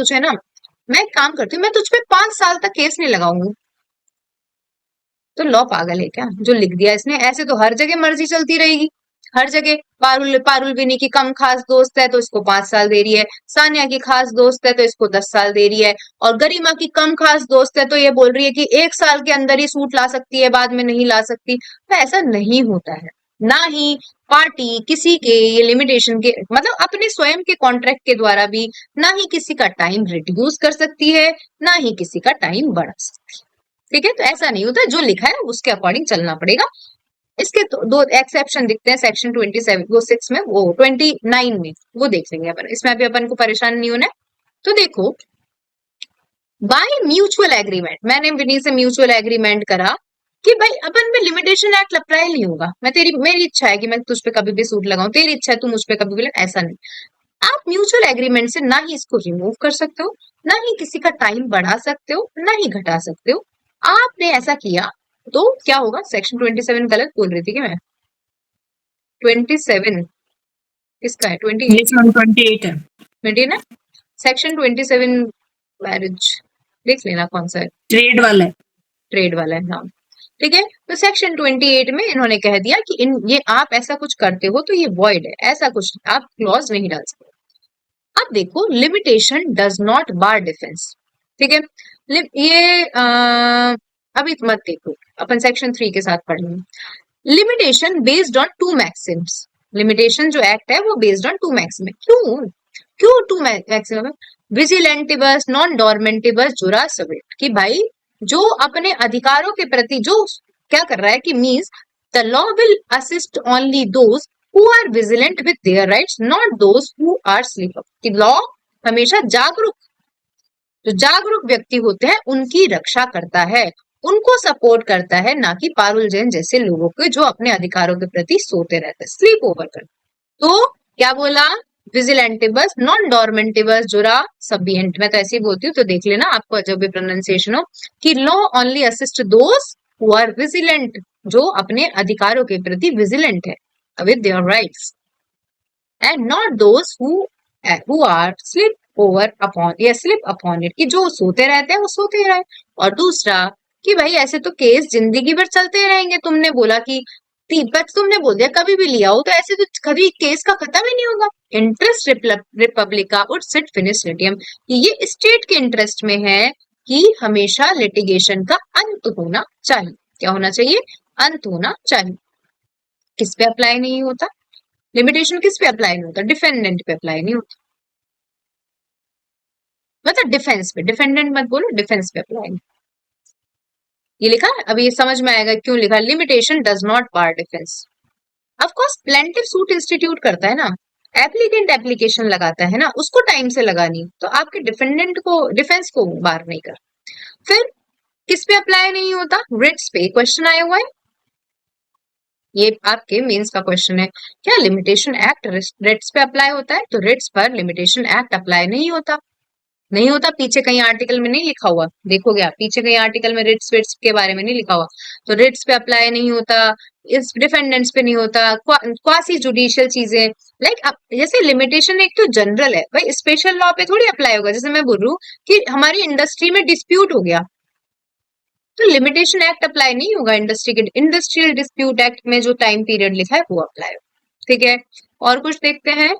एक काम करती हूँ, मैं तुझ पे 5 साल तक केस नहीं लगाऊंगी। तो लॉ पागल है क्या जो लिख दिया इसने, ऐसे तो हर जगह मर्जी चलती रहेगी, हर जगह। पारुल पारुल विनी की कम खास दोस्त है तो इसको 5 साल दे रही है, सानिया की खास दोस्त है तो इसको 10 साल दे रही है, और गरिमा की कम खास दोस्त है तो ये बोल रही है कि 1 साल के अंदर ही सूट ला सकती है, बाद में नहीं ला सकती। तो ऐसा नहीं होता है, ना ही पार्टी किसी के ये लिमिटेशन के मतलब अपने स्वयं के कॉन्ट्रैक्ट के द्वारा भी ना ही किसी का टाइम रिड्यूस कर सकती है, ना ही किसी का टाइम बढ़ा सकती है। ठीक है, तो ऐसा नहीं होता, जो लिखा है उसके अकॉर्डिंग चलना पड़ेगा। इसके तो दो एक्सेप्शन दिखते हैं सेक्शन 27 वो 6 में, वो 29 में, वो देख लेंगे अपन, इसमें अभी अपन को परेशान नहीं होना है। तो देखो, बाय म्यूचुअल एग्रीमेंट, मैंने विनी से म्यूचुअल एग्रीमेंट करा कि भाई अपन में लिमिटेशन एक्ट अप्लाई नहीं होगा, मेरी इच्छा है कि मैं तुझ पे कभी भी सूट लगाऊं, तेरी इच्छा है तू मुझ पे कभी भी ऐसा नहीं। आप म्यूचुअल एग्रीमेंट से ना ही इसको रिमूव कर सकते हो, ना ही किसी का टाइम बढ़ा सकते हो, ना ही घटा सकते हो। आपने ऐसा किया तो क्या होगा, सेक्शन 27 गलत बोल रही थी कि मैं, 27 किसका है, 28 28 है। 20 ना, सेक्शन 27 मैरिज, देख लेना कौन सा है, ट्रेड वाला है। ट्रेड वाला है, हाँ ठीक है। तो सेक्शन 28 में इन्होंने कह दिया कि ये आप ऐसा कुछ करते हो तो ये वॉइड है, ऐसा कुछ आप क्लॉज नहीं डाल सकते। अब देखो, limitation does not bar defence, ठीक है। ये अभी मत देखो, अपन सेक्शन 3 के साथ पढ़ लेंगे। Limitation based on 2 Maxim's, limitation जो एक्ट है वो बेस्ड ऑन 2 मैक्सिम, क्यों क्यों 2 मैक्सिमम, विजिलेंटिबस, नॉन डॉर्मेंटिबस, जुरा सबिट, कि भाई जो अपने अधिकारों के प्रति जो क्या कर रहा है कि means the law will assist only those who are vigilant with their rights, not those who are sleep. कि लॉ हमेशा जो जागरूक व्यक्ति होते हैं उनकी रक्षा करता है, उनको सपोर्ट करता है, ना कि पारुल जैन जैसे लोगों को जो अपने अधिकारों के प्रति सोते रहते हैं, स्लीप ओवर करते। तो क्या बोला, विजिलेंटिबस, नॉन डॉर्मेंटिबस, जुरा सबिएंट, मैं तो ऐसे ही बोलती हूँ तो देख लेना आपको जब भी प्रोनाउंसिएशन हो, कि law only assist those who are vigilant, जो अपने अधिकारों के प्रति विजिलेंट है with their rights, and not those who are slip upon it, कि जो सोते रहते हैं वो सोते रहे। और दूसरा कि भाई ऐसे तो केस जिंदगी भर चलते रहेंगे, तुमने बोला कि तुमने बोल दिया कभी भी लिया हो, तो ऐसे तो कभी केस का खत्म ही नहीं होगा। इंटरेस्ट रिपब्लिका और सिट फिनिश लिटियम, ये स्टेट के इंटरेस्ट में है कि हमेशा लिटिगेशन का अंत होना चाहिए। क्या होना चाहिए, अंत होना चाहिए। किस पे अप्लाई नहीं होता लिमिटेशन, किस पे अप्लाई नहीं होता, डिफेंडेंट पे अप्लाई नहीं होता, मतलब डिफेंस पे, डिफेंडेंट मत बोलो, डिफेंस पे अप्लाई नहीं। ये लिखा है, अभी ये समझ में आएगा क्यों लिखा, limitation does not bar defence. Of course plaintiff suit institute करता है ना, एप्लीकेंट एप्लीकेशन लगाता है ना, उसको टाइम से लगानी, तो आपके डिफेंडेंट को, डिफेंस को बार नहीं कर। फिर किस पे अप्लाई नहीं होता, रिट्स पे। क्वेश्चन आया हुआ है, ये आपके मेंस का क्वेश्चन है, क्या लिमिटेशन एक्ट रिट्स पे अप्लाई होता है, तो रिट्स पर लिमिटेशन एक्ट अप्लाई नहीं होता। नहीं होता, पीछे कहीं आर्टिकल में नहीं लिखा हुआ, देखोगे आप पीछे कहीं आर्टिकल में रिट्स विट्स के बारे में नहीं लिखा हुआ, तो रिट्स पे अप्लाई नहीं होता, इस डिफेंडेंट्स पे नहीं होता, क्वासी जुडिशियल चीजें लाइक जैसे लिमिटेशन एक तो जनरल है भाई, स्पेशल लॉ पे थोड़ी अप्लाई होगा। जैसे मैं बोल रही हूँ कि हमारी इंडस्ट्री में डिस्प्यूट हो गया, तो लिमिटेशन एक्ट अप्लाई नहीं होगा, इंडस्ट्रियल डिस्प्यूट एक्ट में जो टाइम पीरियड लिखा है वो अप्लाई होगा। ठीक है, और कुछ देखते हैं,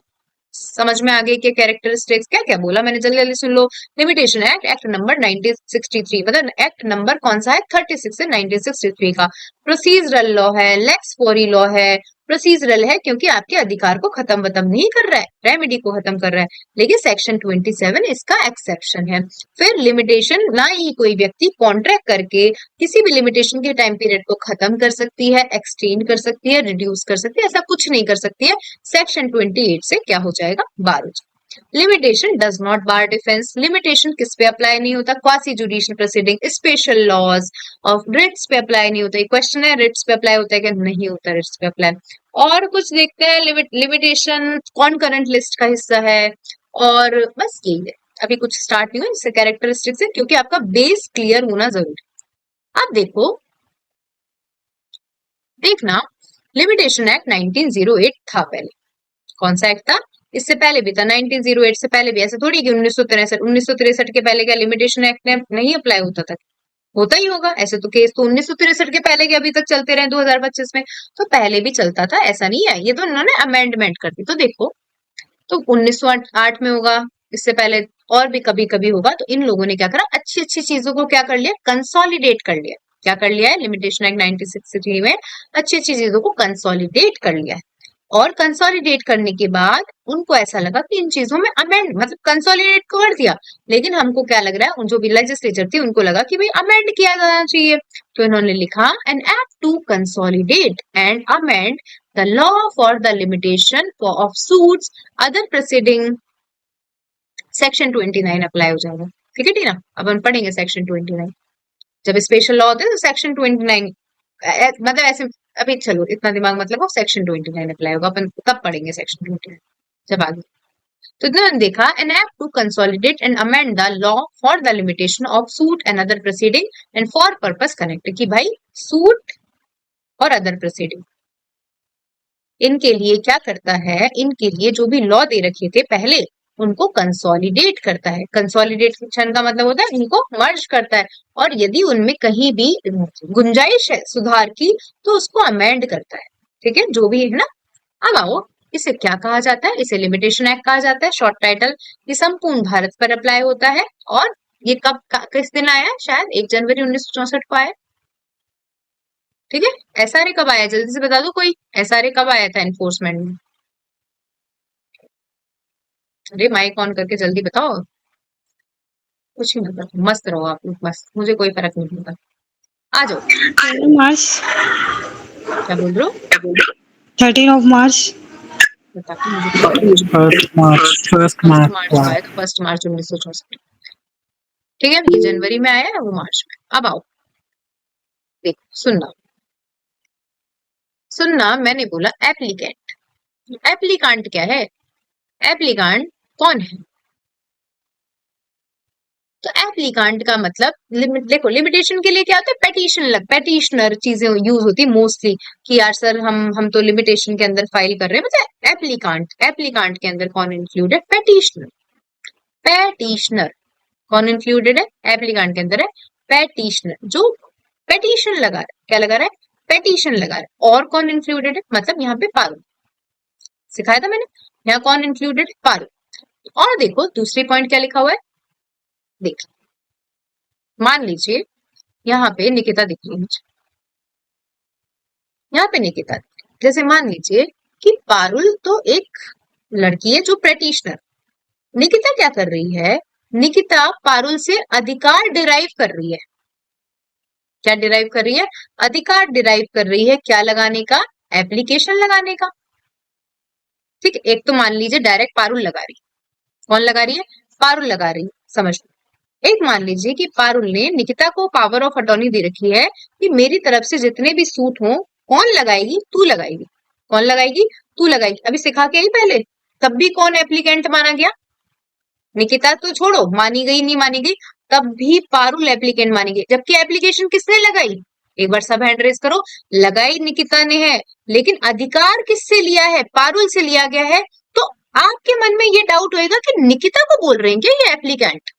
समझ में आ गई कि कैरेक्टरिस्टिक्स क्या क्या बोला मैंने, जल्दी जल्दी सुन लो। लिमिटेशन एक्ट, एक्ट नंबर 1963, मतलब एक्ट नंबर कौन सा है, 36 से 1963 का। प्रोसीजरल लॉ है, लेक्स फोरी लॉ है। प्रोसीजरल है क्योंकि आपके अधिकार को खत्म वतम नहीं कर रहा है, रेमेडी को खत्म कर रहा है, लेकिन सेक्शन 27 इसका एक्सेप्शन है। फिर लिमिटेशन, ना ही कोई व्यक्ति कॉन्ट्रैक्ट करके किसी भी लिमिटेशन के टाइम पीरियड को खत्म कर सकती है, एक्सटेंड कर सकती है, रिड्यूस कर सकती है, ऐसा कुछ नहीं कर सकती है। सेक्शन 28 से क्या हो जाएगा, बार हो जाएगा। Limitation does not bar defence, limitation किस पे अप्लाई नहीं होता, quasi judicial proceeding, special laws of writs पे अप्लाई नहीं होता। क्वेश्चन है रिट्स पे अप्लाई होता है क्या, नहीं होता रिट्स पे अप्लाई। और कुछ देखते हैं, लिमिटेशन कॉन्करेंट लिस्ट का हिस्सा है, और बस यही है। अभी कुछ स्टार्ट नहीं हुआ इससे कैरेक्टरिस्टिक्स है, क्योंकि आपका बेस क्लियर होना जरूरी है। अब देखो, देखना, लिमिटेशन एक्ट 1908 था पहले, कौन सा एक्ट था, इससे पहले भी था 1908 से पहले भी, ऐसा थोड़ी कि 1963 के पहले क्या लिमिटेशन एक्ट ने नहीं अप्लाई होता था, होता ही होगा। ऐसे तो केस तो 1963 के पहले के अभी तक चलते रहे 2025 में, तो पहले भी चलता था, ऐसा नहीं है। ये तो इन्होंने अमेंडमेंट कर दी, तो देखो, तो 1908 में होगा, इससे पहले और भी कभी कभी होगा। तो इन लोगों ने क्या करा, अच्छी अच्छी चीजों को क्या कर लिया, कंसोलिडेट कर लिया। क्या कर लिया है, लिमिटेशन एक्ट 1963 में अच्छी अच्छी चीजों को कंसोलिडेट कर लिया है। और कंसोलिडेट करने के बाद उनको ऐसा लगा कि इन चीजों में अमेंड, मतलब कंसोलिडेट कर दिया, लेकिन हमको क्या लग रहा है, उन जो भी लेजिस्लेचर थी उनको लगा कि भाई अमेंड किया जाना चाहिए, तो इन्होंने लिखा an act to consolidate and amend the law for the limitation of suits other proceeding. Section 29 apply हो जाएगा। ठीक है टीना, अब हम पढ़ेंगे सेक्शन 29। जब स्पेशल लॉ होते हैं तो सेक्शन 29 मतलब ऐसे, अभी चलो इतना दिमाग मत लगाओ, सेक्शन 29 अप्लाई होगा, अपन तब पढ़ेंगे सेक्शन 29 जब आगे। तो इन्होंने देखा an act to consolidate and amend the law for the limitation of suit and other proceeding and for purpose connected, कि भाई सूट और अदर प्रोसीडिंग, इनके लिए क्या करता है, इनके लिए जो भी लॉ दे रखे थे पहले उनको कंसोलिडेट करता है। कंसोलिडेशन का मतलब होता है इनको मर्ज करता है, और यदि उनमें कहीं भी गुंजाइश है सुधार की तो उसको अमेंड करता है। ठीक है, जो भी है ना। अब आओ, इसे क्या कहा जाता है, इसे लिमिटेशन एक्ट कहा जाता है, शॉर्ट टाइटल। ये संपूर्ण भारत पर अप्लाई होता है, और ये कब किस दिन आया, शायद 1 जनवरी 1964 को आया। ठीक है, एसआरए कब आया, जल्दी से बता दो कोई, एसआरए कब आया था एनफोर्समेंट में। अरे माइक ऑन करके जल्दी बताओ, कुछ नहीं पता, मस्त रहो आप लोग, मस्त, मुझे कोई फर्क नहीं पड़ता। आ जाओ। 13 मार्च। क्या बोल रहे हो, 13 मार्च। बताओ मुझे कुछ पता नहीं। फर्स्ट मार्च को आया था, 1 मार्च 1964। ठीक है, ये जनवरी में आया है, वो मार्च में। अब आओ, देखो, सुनना सुनना, मैंने बोला एप्लीकेंट। एप्लीकांट क्या है, एप्लीकांट कौन है, तो एप्लीकांट का मतलब देखो, लिमिटेशन के लिए क्या होता है, पेटिशनर चीजें यूज होती है मोस्टली, कि यार सर हम तो लिमिटेशन के अंदर फाइल कर रहे हैं, मतलब एप्लीकांट के अंदर कौन इंक्लूडेड, पेटिशनर कौन इंक्लूडेड है, एप्लीकांट के अंदर है पेटिशनर, जो पेटिशन लगा रहा है, क्या लगा रहा है, पेटिशन लगा रहा है। और कौन इंक्लूडेड है, मतलब यहाँ पे पारुल, सिखाया था मैंने, यहाँ कौन इंक्लूडेड, पारुल। और देखो दूसरी पॉइंट क्या लिखा हुआ है, देख, मान लीजिए यहाँ पे निकिता दिख रही है मुझे, यहाँ पे निकिता, जैसे मान लीजिए कि पारुल तो एक लड़की है जो प्रेटिशनर, निकिता क्या कर रही है, निकिता पारुल से अधिकार डिराइव कर रही है। क्या डिराइव कर रही है, अधिकार डिराइव कर रही है, क्या लगाने का, एप्लीकेशन लगाने का। ठीक है, एक तो मान लीजिए डायरेक्ट पारुल लगा रही है, कौन लगा रही है, पारुल लगा रही है, समझ लो। एक मान लीजिए कि पारुल ने निकिता को पावर ऑफ अटॉर्नी दे रखी है कि मेरी तरफ से जितने भी सूट हो, कौन लगाएगी, तू लगाएगी, कौन लगाएगी, तू लगाएगी। अभी सिखा के आई पहले, तब भी कौन एप्लीकेंट माना गया, निकिता तो छोड़ो, मानी गई नहीं मानी गई, तब भी पारुल एप्लीकेंट मानी गई, जबकि एप्लीकेशन किसने लगाई? एक बार सब हैंड रेज करो। लगाई निकिता ने है, लेकिन अधिकार किससे लिया है? पारुल से लिया गया है। तो आपके मन में ये डाउट होएगा कि निकिता को बोल रहे हैं क्या ये एप्लीकेंट?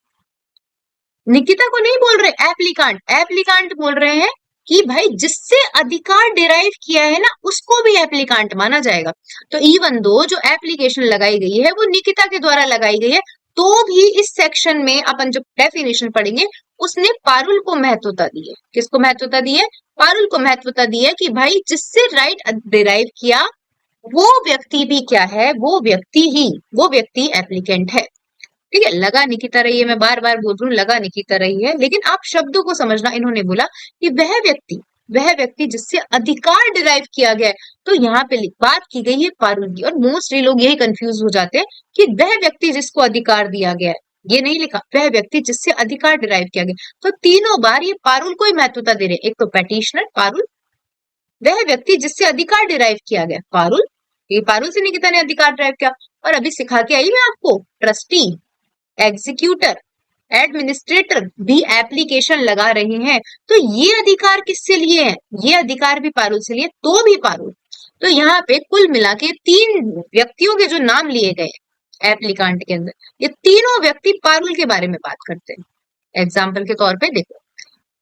निकिता को नहीं बोल रहे, एप्लीकांट, एप्लीकांट बोल रहे हैं कि भाई जिससे अधिकार डिराइव किया है ना, उसको भी एप्लीकांट माना जाएगा। तो इवन दो जो एप्लीकेशन लगाई गई है वो निकिता के द्वारा लगाई गई है, तो भी इस सेक्शन में अपन जो डेफिनेशन पढ़ेंगे उसने पारुल को महत्वता दी है। किसको महत्वता दी है? पारुल को महत्वता दी है कि भाई जिससे राइट डिराइव किया वो व्यक्ति भी क्या है? वो व्यक्ति एप्लीकेंट है। ठीक है, लगा निकिता रही है, मैं बार बार बोल रही हूँ लगा निकिता रही है, लेकिन आप शब्दों को समझना। इन्होंने बोला कि वह व्यक्ति जिससे अधिकार डिराइव किया गया है, तो यहाँ पे बात की गई है पारुल की। और मोस्टली लोग यही कंफ्यूज हो जाते हैं कि वह व्यक्ति जिसको अधिकार दिया गया है, ये नहीं लिखा वह व्यक्ति जिससे अधिकार डिराइव किया गया। तो तीनों बार ये पारुल को ही महत्वता दे रहे हैं। एक तो पेटिशनर पारुल, वह व्यक्ति जिससे अधिकार डिराइव किया गया पारुल, ये पारुल से निकिता ने अधिकार डिराइव किया। और अभी सिखा के आई मैं आपको, ट्रस्टी, एग्जीक्यूटर, एडमिनिस्ट्रेटर भी एप्लीकेशन लगा रहे हैं, तो ये अधिकार किससे लिए हैं? ये अधिकार भी पारुल से लिए, तो भी पारुल। तो यहाँ पे कुल मिला के 3 व्यक्तियों के जो नाम लिए गए एप्लीकांट के अंदर, ये तीनों व्यक्ति पारुल के बारे में बात करते हैं। एग्जाम्पल के तौर पे देखो,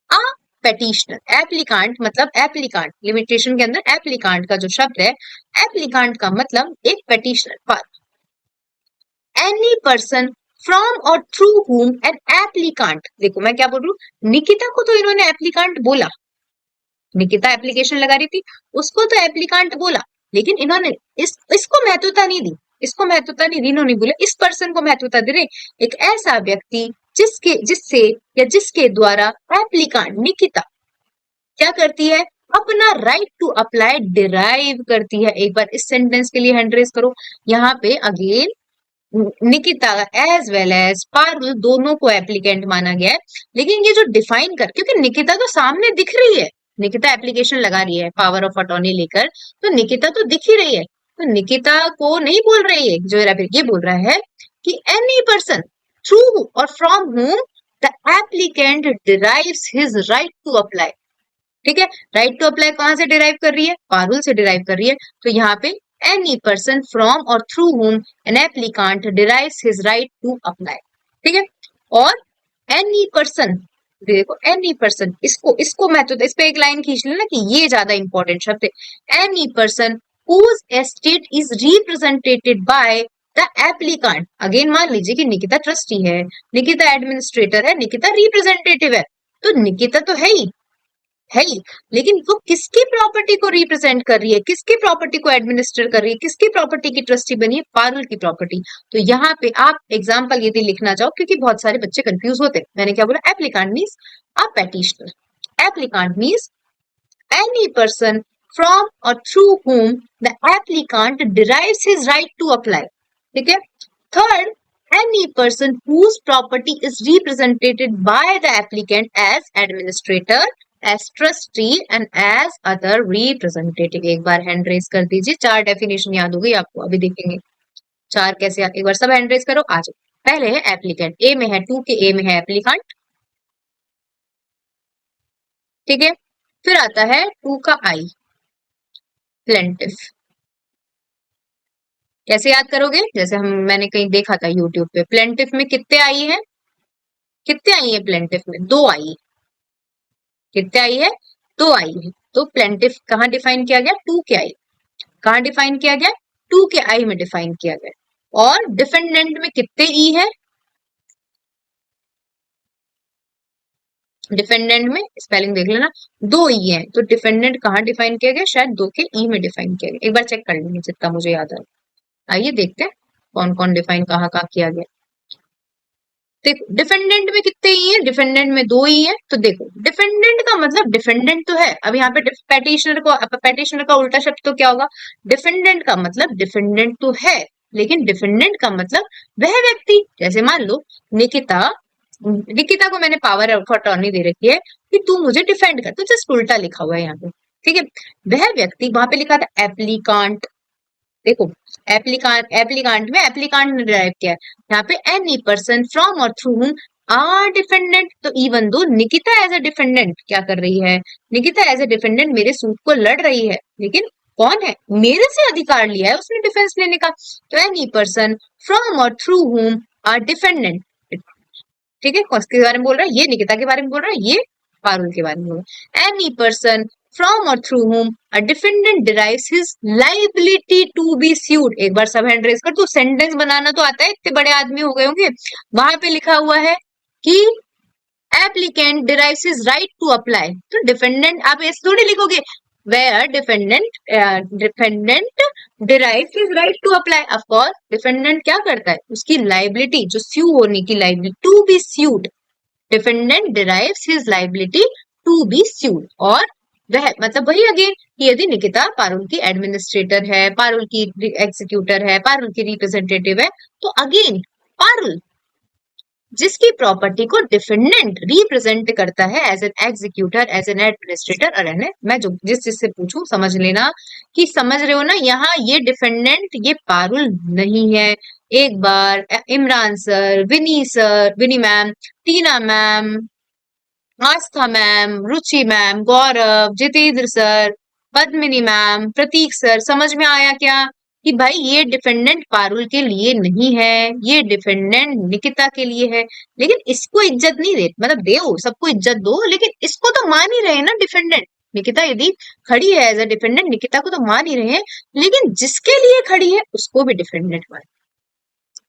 आ पेटिशनर, एप्लीकांट मतलब एप्लीकांट, लिमिटेशन के अंदर एप्लीकांट का जो शब्द है, एप्लीकांट का मतलब एक petitioner, Parul. Any person from or through whom an applicant, देखो मैं क्या बोल रही हूँ, निकिता को तो इन्होंने एप्लीकांट बोला, निकिता एप्लीकेशन लगा रही थी, उसको तो एप्लीकांट बोला, लेकिन इन्होंने इसको महत्वता नहीं दी, इसको महत्वता नहीं दी। इन्होंने बोला इस पर्सन को महत्वता दे रहे, एक ऐसा व्यक्ति जिससे या जिसके द्वारा एप्लीकांट निकिता क्या करती है? अपना राइट टू अप्लाई डिराइव करती है। एक बार इस सेंटेंस के लिए हैंड रेज करो। यहाँ पे again Nikita as well as Parul दोनों को एप्लीकेंट माना गया है, लेकिन ये जो डिफाइन कर, क्योंकि निकिता तो सामने दिख रही है, निकिता एप्लीकेशन लगा रही है पावर ऑफ अटॉर्नी लेकर, तो निकिता तो दिख ही रही है, तो निकिता को नहीं बोल रही है जो ये बोल रहा है कि any person through or from whom the applicant derives his right to apply. ठीक है, राइट टू अप्लाई कहां से डिराइव कर रही है? पारुल से डिराइव कर रही है। तो यहाँ पे any person from or through whom an applicant derives his right to apply. ठीक है, और एनी पर्सन, देखो एनी पर्सन, इसको महत्व, इस पे एक लाइन खींच लेना कि ये ज्यादा इंपॉर्टेंट शब्द है। Any person whose estate is represented by the applicant. Again मान लीजिए कि निकिता ट्रस्टी है, निकिता एडमिनिस्ट्रेटर है, निकिता रिप्रेजेंटेटिव है, तो निकिता तो है ही, लेकिन वो किसकी प्रॉपर्टी को रिप्रेजेंट कर रही है, किसकी प्रॉपर्टी को एडमिनिस्टर कर रही है, किसकी प्रॉपर्टी की ट्रस्टी बनी है? पारुल की प्रॉपर्टी। तो यहाँ पे आप एग्जाम्पल यदि लिखना चाहो, क्योंकि बहुत सारे बच्चे कंफ्यूज होते हैं, मैंने क्या बोला? Applicant means a petitioner, applicant means any person from or through whom द एप्लीकांट derives his right to apply। ठीक है, third, any person whose property is represented by the applicant as administrator, as trustee and as other representative। एक बार hand raise कर दीजिए, 4 definition याद हो गई आपको, अभी देखेंगे 4 कैसे। एक बार सब हैंड रेज करो, आ जाओ। पहले है एप्लीकेंट, ए में है 2 के ए में है एप्लीकांट। ठीक है, फिर आता है 2 का आई, प्लेंटिफ। कैसे याद करोगे? जैसे मैंने कहीं देखा था यूट्यूब पे, प्लेंटिफ में कितने आई है? कितने आई है प्लेंटिफ में? 2 आई। कितने आई है? 2 आई है। तो प्लेंटिफ कहाँ डिफाइन किया गया? 2 के आई। कहाँ डिफाइन किया गया? 2 के आई में डिफाइन किया गया। और डिफेंडेंट में कितने ई है? डिफेंडेंट में स्पेलिंग देख लेना, 2 ई है, तो डिफेंडेंट कहाँ डिफाइन किया गया? शायद 2 के ई में डिफाइन किया गया। एक बार चेक कर लेंगे जितना मुझे याद है। आइए देखते हैं कौन कौन डिफाइन कहाँ कहाँ किया गया। देखो डिफेंडेंट में कितने ही है? डिफेंडेंट में 2 ही है। तो देखो डिफेंडेंट का मतलब डिफेंडेंट तो है। अब यहाँ पे पेटिशनर का उल्टा शब्द तो क्या होगा? डिफेंडेंट का मतलब डिफेंडेंट तो है, लेकिन डिफेंडेंट का मतलब वह व्यक्ति। जैसे मान लो निकिता को मैंने पावर ऑफ अटॉर्नी दे रखी है कि तू मुझे डिफेंड कर, तो जस्ट उल्टा लिखा हुआ है यहाँ पे। ठीक है, वह व्यक्ति, वहां पे लिखा था एप्लीकांट, देखो, एप्लीकांट में एप्लीकांट ने डिराइव किया है, यहाँ पे any person from or through whom are defendant. तो even though Nikita as a defendant क्या कर रही है, निकिता एज ए डिफेंडेंट मेरे सूट को लड़ रही है, लेकिन कौन है, मेरे से अधिकार लिया है उसने डिफेंस लेने का। तो any person from or through whom are defendant, ठीक है, किसके बारे में बोल रहा है, ये निकिता के बारे में बोल रहा है, ये पारुल के बारे में बोल रहा है। Any person from or through whom a defendant derives his liability to be sued. एक बार सब हैंड रेज कर, तो सेंटेंस बनाना तो आता है, इतने बड़े आदमी हो गए होंगे। वहां पे लिखा हुआ है कि applicant derives his right to apply, तो डिफेंडेंट आप ऐसे थोड़ी लिखोगे, where defendant derive his right to apply. Of course defendant क्या करता है, उसकी लाइबिलिटी जो स्यू होने की liability to be sued, defendant derives his liability to be sued. और वह मतलब वही अगेन कि यदि निकिता पारुल की एडमिनिस्ट्रेटर है, पारुल की एग्जीक्यूटर है, पारुल की रिप्रेजेंटेटिव है, तो अगेन पारुल जिसकी प्रॉपर्टी को डिफेंडेंट रिप्रेजेंट करता है as an executor, as an administrator, और मैं जो जिस चीज से पूछूं समझ लेना कि समझ रहे हो ना, यहाँ ये डिफेंडेंट ये पारुल नहीं है। एक बार इमरान सर, विनी मैम, टीना मैम, आस्था मैम, रुचि मैम, गौरव, जितेंद्र सर, पद्मिनी मैम, प्रतीक सर, समझ में आया क्या कि भाई ये डिफेंडेंट पारुल के लिए नहीं है, ये डिफेंडेंट निकिता के लिए है। लेकिन इसको इज्जत नहीं दे, मतलब दो सबको इज्जत दो, लेकिन इसको तो मान ही रहे ना डिफेंडेंट। निकिता यदि खड़ी है एज अ डिफेंडेंट, निकिता को तो मान ही रहे हैं, लेकिन जिसके लिए खड़ी है उसको भी डिफेंडेंट मान,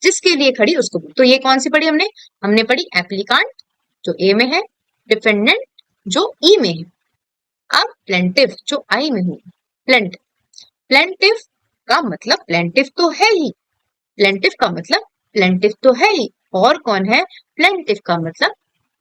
जिसके लिए खड़ी उसको भी। तो ये कौन सी पढ़ी हमने, हमने पढ़ी एप्लीकांट जो ए में है, डिफेंडेंट जो ई में है, अब प्लेंटिफ जो आई में हुई। प्लेंटिफ का मतलब प्लेंटिफ तो है ही, प्लेंटिफ का मतलब प्लेंटिफ तो है ही, और कौन है, प्लेंटिफ का मतलब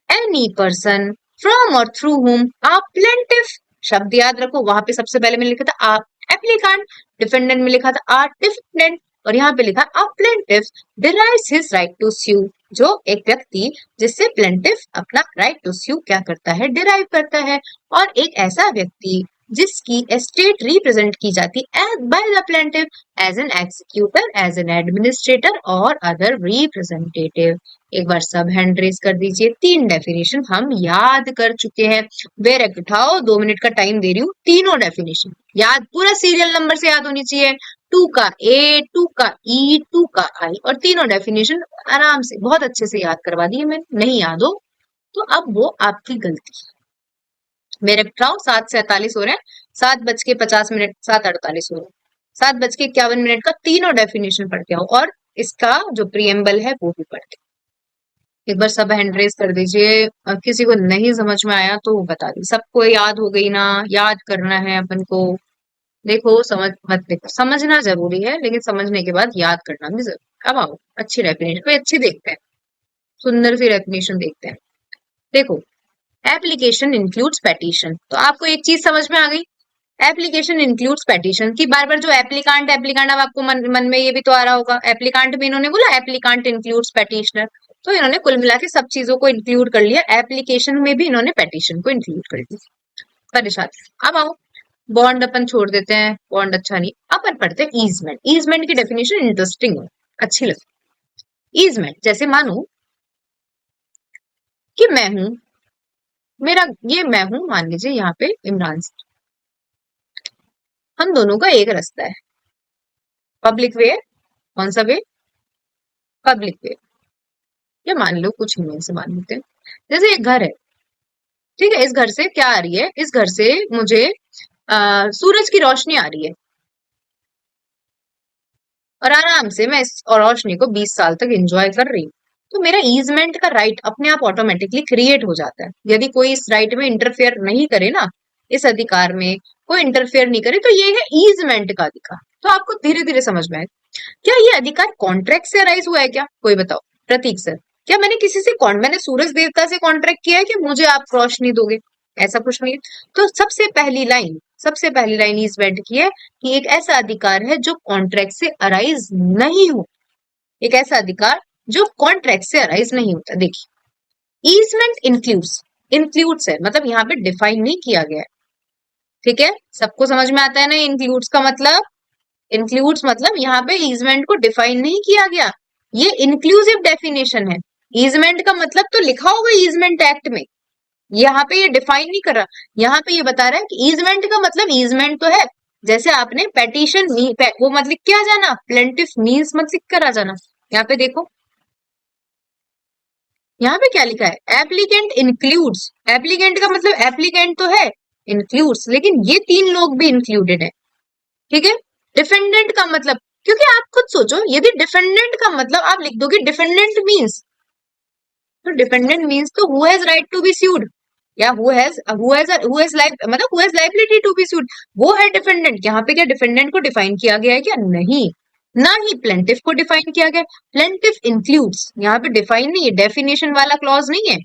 any person from or through हुम आ प्लेंटिफ। शब्द याद रखो, वहां पे सबसे पहले मैंने लिखा था आ एप्लीकांट, डिफेंडेंट में लिखा था आ डिफेंडेंट, और यहाँ पे लिखा a plaintiff derives his right to sue, जो एक व्यक्ति जिससे प्लेंटिफ अपना राइट टू स्यू क्या करता है, डिराइव करता है। और एक ऐसा व्यक्ति जिसकी एस्टेट रिप्रेजेंट की जाती by the plaintiff as an executor, as an administrator और अदर रिप्रेजेंटेटिव। एक बार सब हैंड रेज कर दीजिए। तीन डेफिनेशन हम याद कर चुके हैं। बेरक उठाओ, 2 मिनट का टाइम दे रही हूँ, तीनों डेफिनेशन याद, पूरा सीरियल नंबर से याद होनी चाहिए, 2 का ए, 2 का ई, 2 का आई, और तीनों डेफिनेशन आराम से बहुत अच्छे से याद करवा दिए मैंने। नहीं याद हो तो अब वो आपकी गलती है। मेरे उठाओ, 7:48 हो रहे हैं, 7:50, 7:48 हो रहे हैं, 7:51 का तीनों डेफिनेशन पढ़ के आओ, और इसका जो प्रीएम्बल है वो भी पढ़ के। एक बार सब हैंड रेज कर दीजिए, किसी को नहीं समझ में आया तो बता दी। सबको याद हो गई ना, याद करना है अपन को। देखो समझ मत, देखो समझना जरूरी है, लेकिन समझने के बाद याद करना भी जरूरी। अब आओ अच्छी डेफिनेशन, कोई अच्छी देखते हैं, सुंदर सी डेफिनेशन देखते हैं। देखो, एप्लीकेशन इंक्लूड्स पेटिशन, तो आपको एक चीज समझ में आ गई, एप्लीकेशन इंक्लूड्स पेटिशन की बार बार जो एप्लीकांट एप्लीकांट, अब आपको मन में ये भी तो आ रहा होगा, एप्लीकांट में इन्होंने बोला एप्लीकांट इंक्लूड्स पेटिशनर, तो इन्होंने कुल मिला के सब चीजों को इंक्लूड कर लिया, एप्लीकेशन में भी इन्होंने पेटिशन को इंक्लूड कर दिया। परेशान। अब आओ, बॉन्ड अपन छोड़ देते हैं, बॉन्ड अच्छा नहीं, अपन पढ़ते हैं ईजमेंट। ईजमेंट की डेफिनेशन इंटरेस्टिंग है, अच्छी लगती। ईजमेंट जैसे मानो कि मैं हूं, मेरा ये मैं हूं, मान लीजिए यहाँ पे इमरान से, हम दोनों का एक रास्ता है, पब्लिक वे। कौन सा वे, पब्लिक वे, या मान लो कुछ इनमें से मान लेते हैं। जैसे एक घर है, ठीक है, इस घर से क्या आ रही है, इस घर से मुझे सूरज की रोशनी आ रही है, और आराम से मैं इस और रोशनी को 20 साल तक एंजॉय कर रही हूँ, तो मेरा ईजमेंट का राइट अपने आप ऑटोमेटिकली क्रिएट हो जाता है। यदि कोई इस राइट में इंटरफेयर नहीं करे ना, इस अधिकार में कोई इंटरफेयर नहीं करे, तो ये है ईजमेंट का अधिकार। तो आपको धीरे धीरे समझ में आए, क्या ये अधिकार कॉन्ट्रैक्ट से अराइज हुआ है क्या, कोई बताओ, प्रतीक सर, क्या मैंने किसी से मैंने सूरज देवता से कॉन्ट्रैक्ट किया है कि मुझे आप रोशनी दोगे, ऐसा कुछ नहीं है। तो सबसे पहली लाइन ईजमेंट की है कि एक ऐसा अधिकार है जो कॉन्ट्रैक्ट से अराइज नहीं हो, एक ऐसा अधिकार जो कॉन्ट्रैक्ट से अराइज नहीं होता। देखिए, ईजमेंट इंक्लूड्स है, मतलब यहाँ पे डिफाइन नहीं किया गया है, ठीक है, सबको समझ में आता है ना इंक्लूड्स का मतलब। इंक्लूड्स मतलब यहाँ पे ईजमेंट को डिफाइन नहीं किया गया, ये इंक्लूसिव डेफिनेशन है। ईजमेंट का मतलब तो लिखा होगा ईजमेंट एक्ट में, यहाँ पे ये डिफाइन नहीं कर रहा, यहाँ पे ये बता रहा है कि ईजमेंट का मतलब ईजमेंट तो है, जैसे आपने पेटिशन वो मत लिख के आ जाना, प्लेंटिफ मीन्स मत लिख कर आ जाना। यहाँ पे देखो, यहाँ पे क्या लिखा है, एप्लीकेंट इंक्लूड्स, एप्लीकेंट का मतलब एप्लीकेंट तो है, इंक्लूड्स लेकिन ये तीन लोग भी इंक्लूडेड है, ठीक है। डिफेंडेंट का मतलब, क्योंकि आप खुद सोचो, यदि डिफेंडेंट का मतलब आप लिख दोगे डिफेंडेंट मीन्स, तो डिफेंडेंट मीन्स तो who has right to be sued, या मतलब who has liability to be sued, वो है डिफेंडेंट। यहाँ पे क्या डिफेंडेंट को डिफाइन किया गया है क्या? नहीं। ना ही प्लेंटिफ को डिफाइन किया गया, प्लेंटिफ इंक्लूड्स, यहाँ पे डिफाइन नहीं है, डेफिनेशन वाला क्लॉज नहीं है,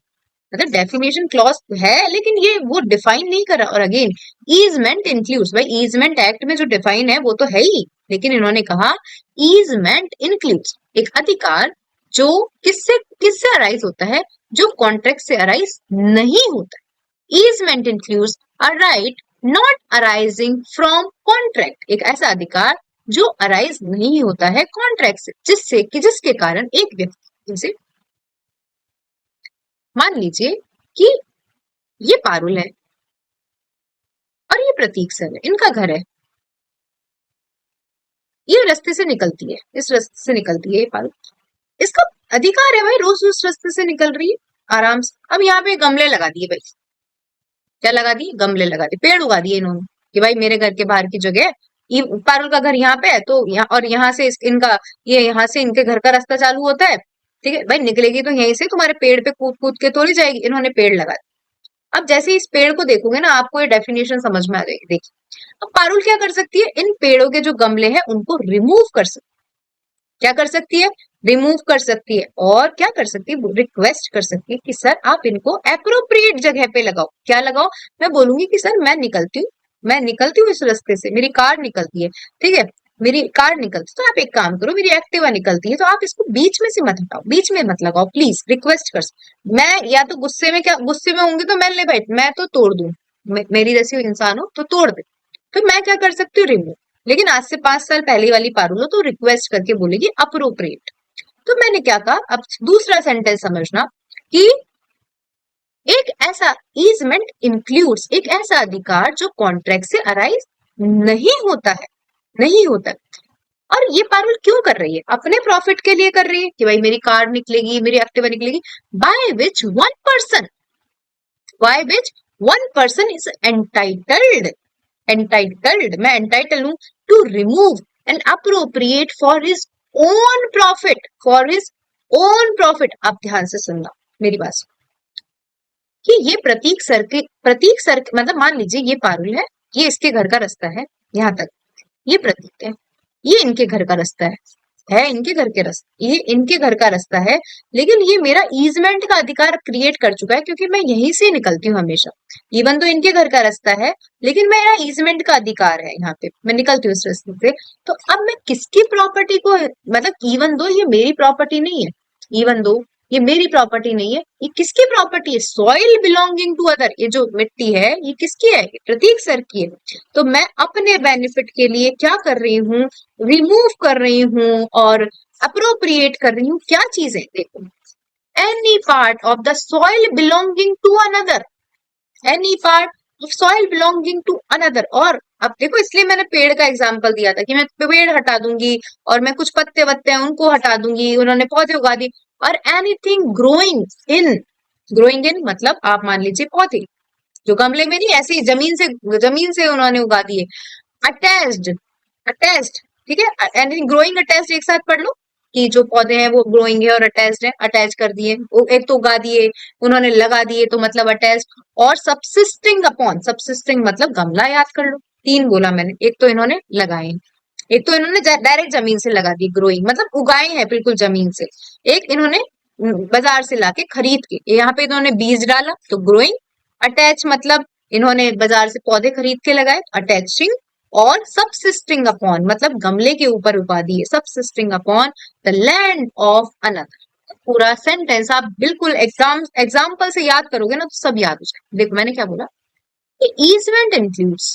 मतलब डेफिनेशन क्लॉज है लेकिन ये वो डिफाइन नहीं कर रहा। और अगेन ईजमेंट इंक्लूड्स, भाई ईजमेंट एक्ट में जो डिफाइन है वो तो है ही, लेकिन इन्होंने कहा ईजमेंट इंक्लूड्स एक अधिकार जो किससे किससे अराइज होता है, जो कॉन्ट्रैक्ट से अराइज नहीं होता। Easement includes a right not arising from contract, एक ऐसा अधिकार जो अराइज नहीं होता है कॉन्ट्रैक्ट से, जिसके कारण एक व्यक्ति, जैसे मान लीजिए कि ये पारुल है और ये प्रतीक सर है, इनका घर है, ये रास्ते से निकलती है, इस रास्ते से निकलती है ये पारुल, इसका अधिकार है भाई, रोज उस रास्ते से निकल रही है आराम से। अब यहाँ पे गमले लगा दिए भाई, क्या लगा दिए? गमले लगा दिए, पेड़ उगा दिए इन्होंने कि भाई मेरे घर के बाहर की जगह है, पारुल का घर यहाँ पे है, तो यहाँ और यहाँ से इनका, ये यहाँ से इनके घर का रास्ता चालू होता है, ठीक है भाई, निकलेगी तो यहीं से, तुम्हारे पेड़ पे कूद कूद के थोड़ी जाएगी। इन्होंने पेड़ लगा दिया। अब जैसे इस पेड़ को देखोगे ना, आपको ये डेफिनेशन समझ में आ जाएगी। देखिए, अब पारुल क्या कर सकती है, इन पेड़ों के जो गमले हैं उनको रिमूव कर सकती, क्या कर सकती है? रिमूव कर सकती है। और क्या कर सकती है? रिक्वेस्ट कर सकती है कि सर आप इनको एप्रोप्रिएट जगह पे लगाओ। क्या लगाओ? मैं बोलूंगी कि सर मैं निकलती हूँ इस रास्ते से, मेरी कार निकलती है, ठीक है, मेरी कार निकलती, तो आप एक काम करो, मेरी एक्टिवा निकलती है, तो आप इसको बीच में से मत हटाओ, बीच में मत लगाओ प्लीज, रिक्वेस्ट कर। मैं या तो गुस्से में, क्या गुस्से में होंगे तो मैं ले बैठ, मैं तो तोड़ दूं, मेरी जैसी इंसान हो तो तोड़ दे, तो मैं क्या कर सकती हूँ? रिमूव। लेकिन आज से 5 साल पहले वाली पारुल हो तो रिक्वेस्ट करके बोलेगी अप्रोप्रिएट। तो मैंने क्या कहा, अब दूसरा सेंटेंस समझना कि एक ऐसा ईजमेंट इंक्लूड्स, एक ऐसा अधिकार जो कॉन्ट्रैक्ट से अराइज नहीं होता है, नहीं होता। और ये पारुल क्यों कर रही है? अपने प्रॉफिट के लिए कर रही है कि भाई मेरी कार निकलेगी, मेरी एक्टिवा निकलेगी, by which one person is entitled, मैं एंटाइटल हूं to remove and appropriate for his own profit, for his own profit. आप ध्यान से सुनना मेरी बात, कि ये प्रतीक सर मतलब मान लीजिए ये पारुल है, ये इसके घर का रास्ता है यहाँ तक, ये प्रतीक है, ये इनके घर का रास्ता है इनके घर के रास्ते, ये इनके घर का रास्ता है, लेकिन ये मेरा ईजमेंट का अधिकार क्रिएट कर चुका है क्योंकि मैं यहीं से निकलती हूँ हमेशा। इवन तो इनके घर का रास्ता है लेकिन मेरा ईजमेंट का अधिकार है, यहाँ पे मैं निकलती हूँ इस रास्ते से। तो अब मैं किसकी प्रॉपर्टी को, मतलब इवन दो ये मेरी प्रॉपर्टी नहीं है, इवन दो ये मेरी प्रॉपर्टी नहीं है, ये किसकी प्रॉपर्टी है? सॉइल बिलोंगिंग टू अदर, ये जो मिट्टी है ये किसकी है? प्रतीक सर की है। तो मैं अपने बेनिफिट के लिए क्या कर रही हूँ? रिमूव कर रही हूँ और अप्रोप्रिएट कर रही हूँ क्या चीजें? देखो, any part of the soil belonging to another, any part of soil belonging to another. और अब देखो, इसलिए मैंने पेड़ का एग्जांपल दिया था कि मैं पेड़ हटा दूंगी और मैं कुछ पत्ते वत्ते हैं उनको हटा दूंगी, उन्होंने पौधे उगा दिए। और एनीथिंग ग्रोइंग इन मतलब आप मान लीजिए पौधे जो गमले में नहीं, ऐसे ही जमीन से उन्होंने उगा दिए। अटैच्ड, अटैच्ड, ठीक है, एनीथिंग ग्रोइंग अटैच्ड एक साथ पढ़ लो कि जो पौधे हैं वो ग्रोइंग है और अटैच्ड है, अटैच कर दिए, एक तो उगा दिए, उन्होंने लगा दिए तो मतलब अटैच्ड। और सबसिस्टिंग अपॉन, सबसिस्टिंग मतलब गमला, याद कर लो, तीन बोला मैंने, एक तो इन्होंने लगाए, एक तो इन्होंने डायरेक्ट जमीन से लगा दी, ग्रोइंग मतलब उगाए हैं बिल्कुल जमीन से, एक इन्होंने बाजार से लाके खरीद के, यहाँ पे इन्होंने बीज डाला तो ग्रोइंग। अटैच मतलब इन्होंने बाजार से पौधे खरीद के लगाए, अटैचिंग। और सबसिस्टिंग अपॉन मतलब गमले के ऊपर उगा दिए, subsisting upon the land of another. पूरा सेंटेंस आप बिल्कुल एग्जाम्पल से याद करोगे ना तो सब याद हो जाए। देखो मैंने क्या बोला, ईजमेंट इंक्लूड्स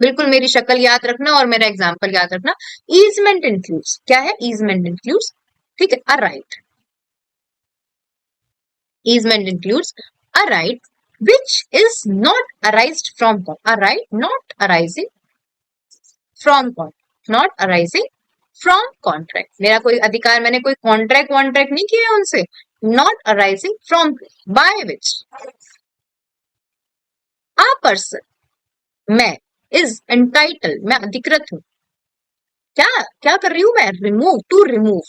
बिल्कुल मेरी शक्ल याद रखना और मेरा एग्जाम्पल याद रखना। ईजमेंट इंक्लूड्स, क्या है ईजमेंट इंक्लूड्स, ठीक है, a right. easement includes a right which is not arised from a right not arising from not arising from contract। मेरा कोई अधिकार, मैंने कोई कॉन्ट्रैक्ट वॉन्ट्रैक्ट नहीं किया है उनसे। not arising from, by which a person, मैं, is entitled, मैं अधिकृत हूं, क्या क्या कर रही हूं मैं, रिमूव, टू रिमूव,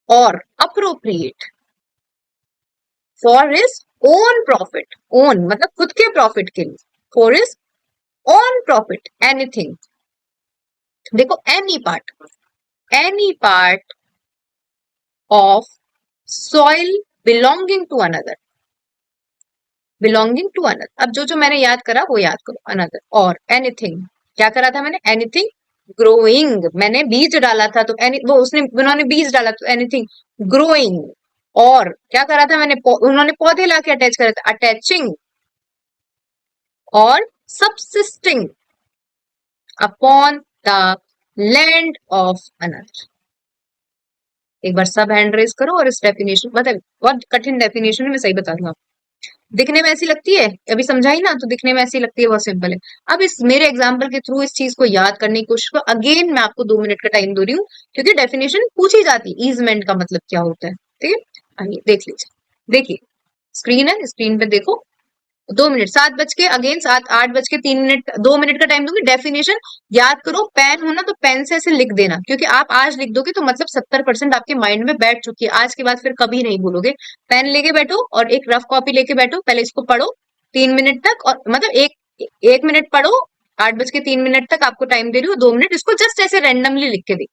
और appropriate for his own profit, own मतलब खुद के प्रॉफिट के लिए, for his own profit anything, देखो any part of soil belonging to another, belonging to another। अब जो जो मैंने याद करा वो याद करो, another और anything, क्या करा था मैंने, anything growing, मैंने बीज डाला था तो वो उसने उन्होंने बीज डाला तो anything growing, और क्या करा था मैंने, उन्होंने पौधे लाके अटैच करा था, अटैचिंग, और subsisting upon the land of another। एक बार सब हैंड रेज करो और इस डेफिनेशन, मतलब बहुत कठिन डेफिनेशन है, मैं सही बता दूं आपको, दिखने में ऐसी लगती है, अभी समझाई ना, तो दिखने में ऐसी लगती है, बहुत सिंपल है। अब इस मेरे एग्जांपल के थ्रू इस चीज को याद करने की कोशिश करो। अगेन मैं आपको 2 मिनट का टाइम दे रही हूँ, क्योंकि डेफिनेशन पूछी जाती है, ईजमेंट का मतलब क्या होता है, ठीक है, आइए देख लीजिए। देखिए स्क्रीन है, स्क्रीन पे देखो, 2 मिनट, 7 बज के, अगेन 8 8 बज के 3 मिनट, 2 मिनट का टाइम दूंगी। डेफिनेशन याद करो, पेन हो ना तो पेन से ऐसे लिख देना, क्योंकि आप आज लिख दोगे तो मतलब 70% आपके माइंड में बैठ चुकी है, आज के बाद फिर कभी नहीं भूलोगे। पेन लेके बैठो और एक रफ कॉपी लेके बैठो, पहले इसको पढ़ो 3 मिनट तक, और मतलब एक मिनट पढ़ो, 8 बज के 3 मिनट तक आपको टाइम दे रही हूँ, 2 मिनट इसको जस्ट ऐसे रेंडमली लिख के देखो।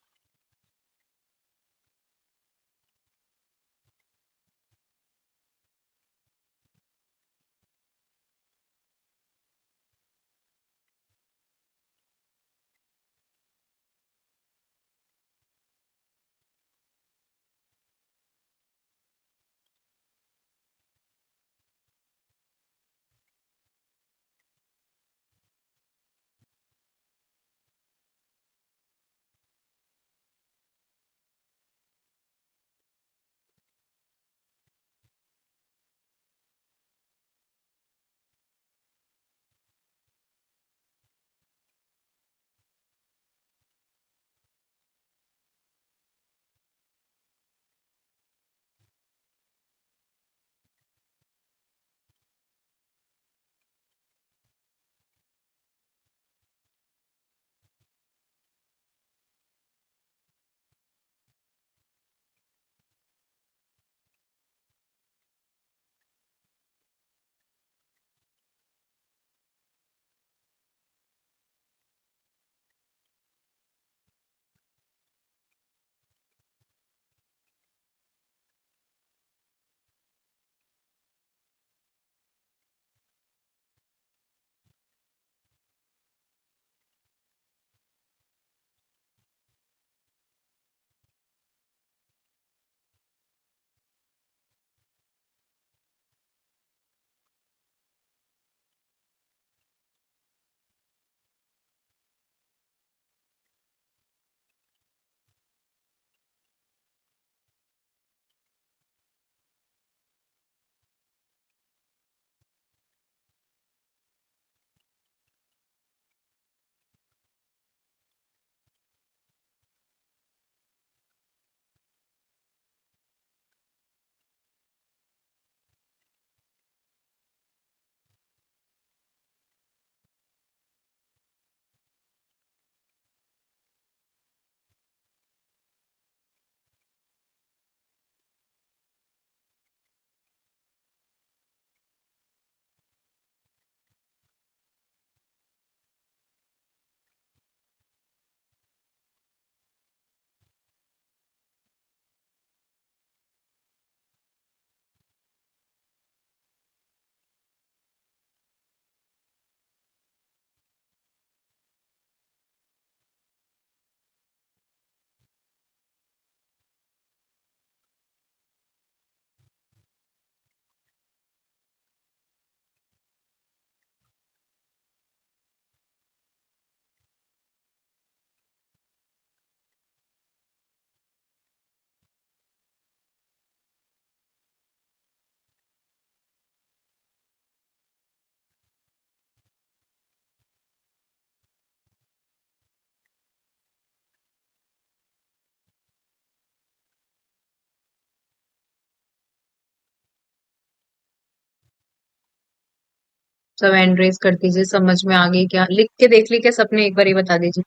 सब हैंड रेज कर दीजिए, समझ में आ गई क्या? लिख के देख ली क्या सबने? एक बार ही बता दीजिए।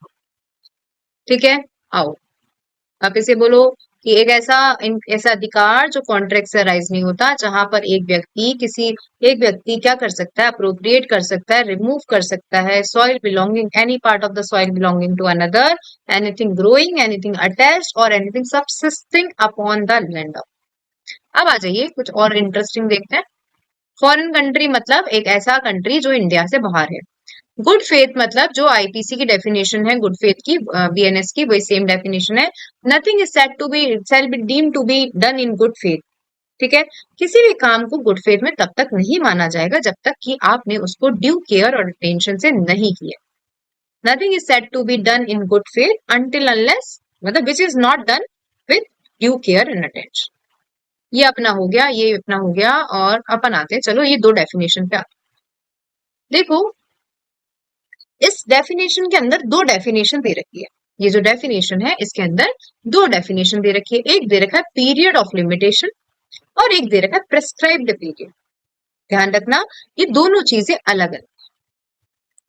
ठीक है, आओ आप इसे बोलो कि ऐसा अधिकार जो कॉन्ट्रैक्ट से अराइज नहीं होता, जहां पर एक व्यक्ति क्या कर सकता है? अप्रोप्रिएट कर सकता है, रिमूव कर सकता है soil belonging, any part of the soil belonging to another, anything growing, anything attached or anything subsisting upon the land of. अब आ जाइए कुछ और इंटरेस्टिंग देखते हैं। फॉरेन कंट्री मतलब एक ऐसा कंट्री जो इंडिया से बाहर है। गुड फेथ मतलब जो आईपीसी की डेफिनेशन है गुड फेथ की, बीएनएस की, वही सेम डेफिनेशन है। Nothing is said to be shall be deemed to be done in good faith. ठीक है, किसी भी काम को गुड फेथ में तब तक नहीं माना जाएगा जब तक कि आपने उसको ड्यू केयर और अटेंशन से नहीं किया। Nothing is said to be done in good faith until unless, मतलब which is not done with due care and attention. ये अपना हो गया, ये अपना हो गया, और अपन आते हैं, चलो ये दो डेफिनेशन पे आते हैं। देखो इस डेफिनेशन के अंदर दो डेफिनेशन दे रखी है। ये जो डेफिनेशन है इसके अंदर दो डेफिनेशन दे रखी है। एक दे रखा है पीरियड ऑफ लिमिटेशन और एक दे रखा है प्रिस्क्राइब्ड पीरियड। ध्यान रखना ये दोनों चीजें अलग अलग,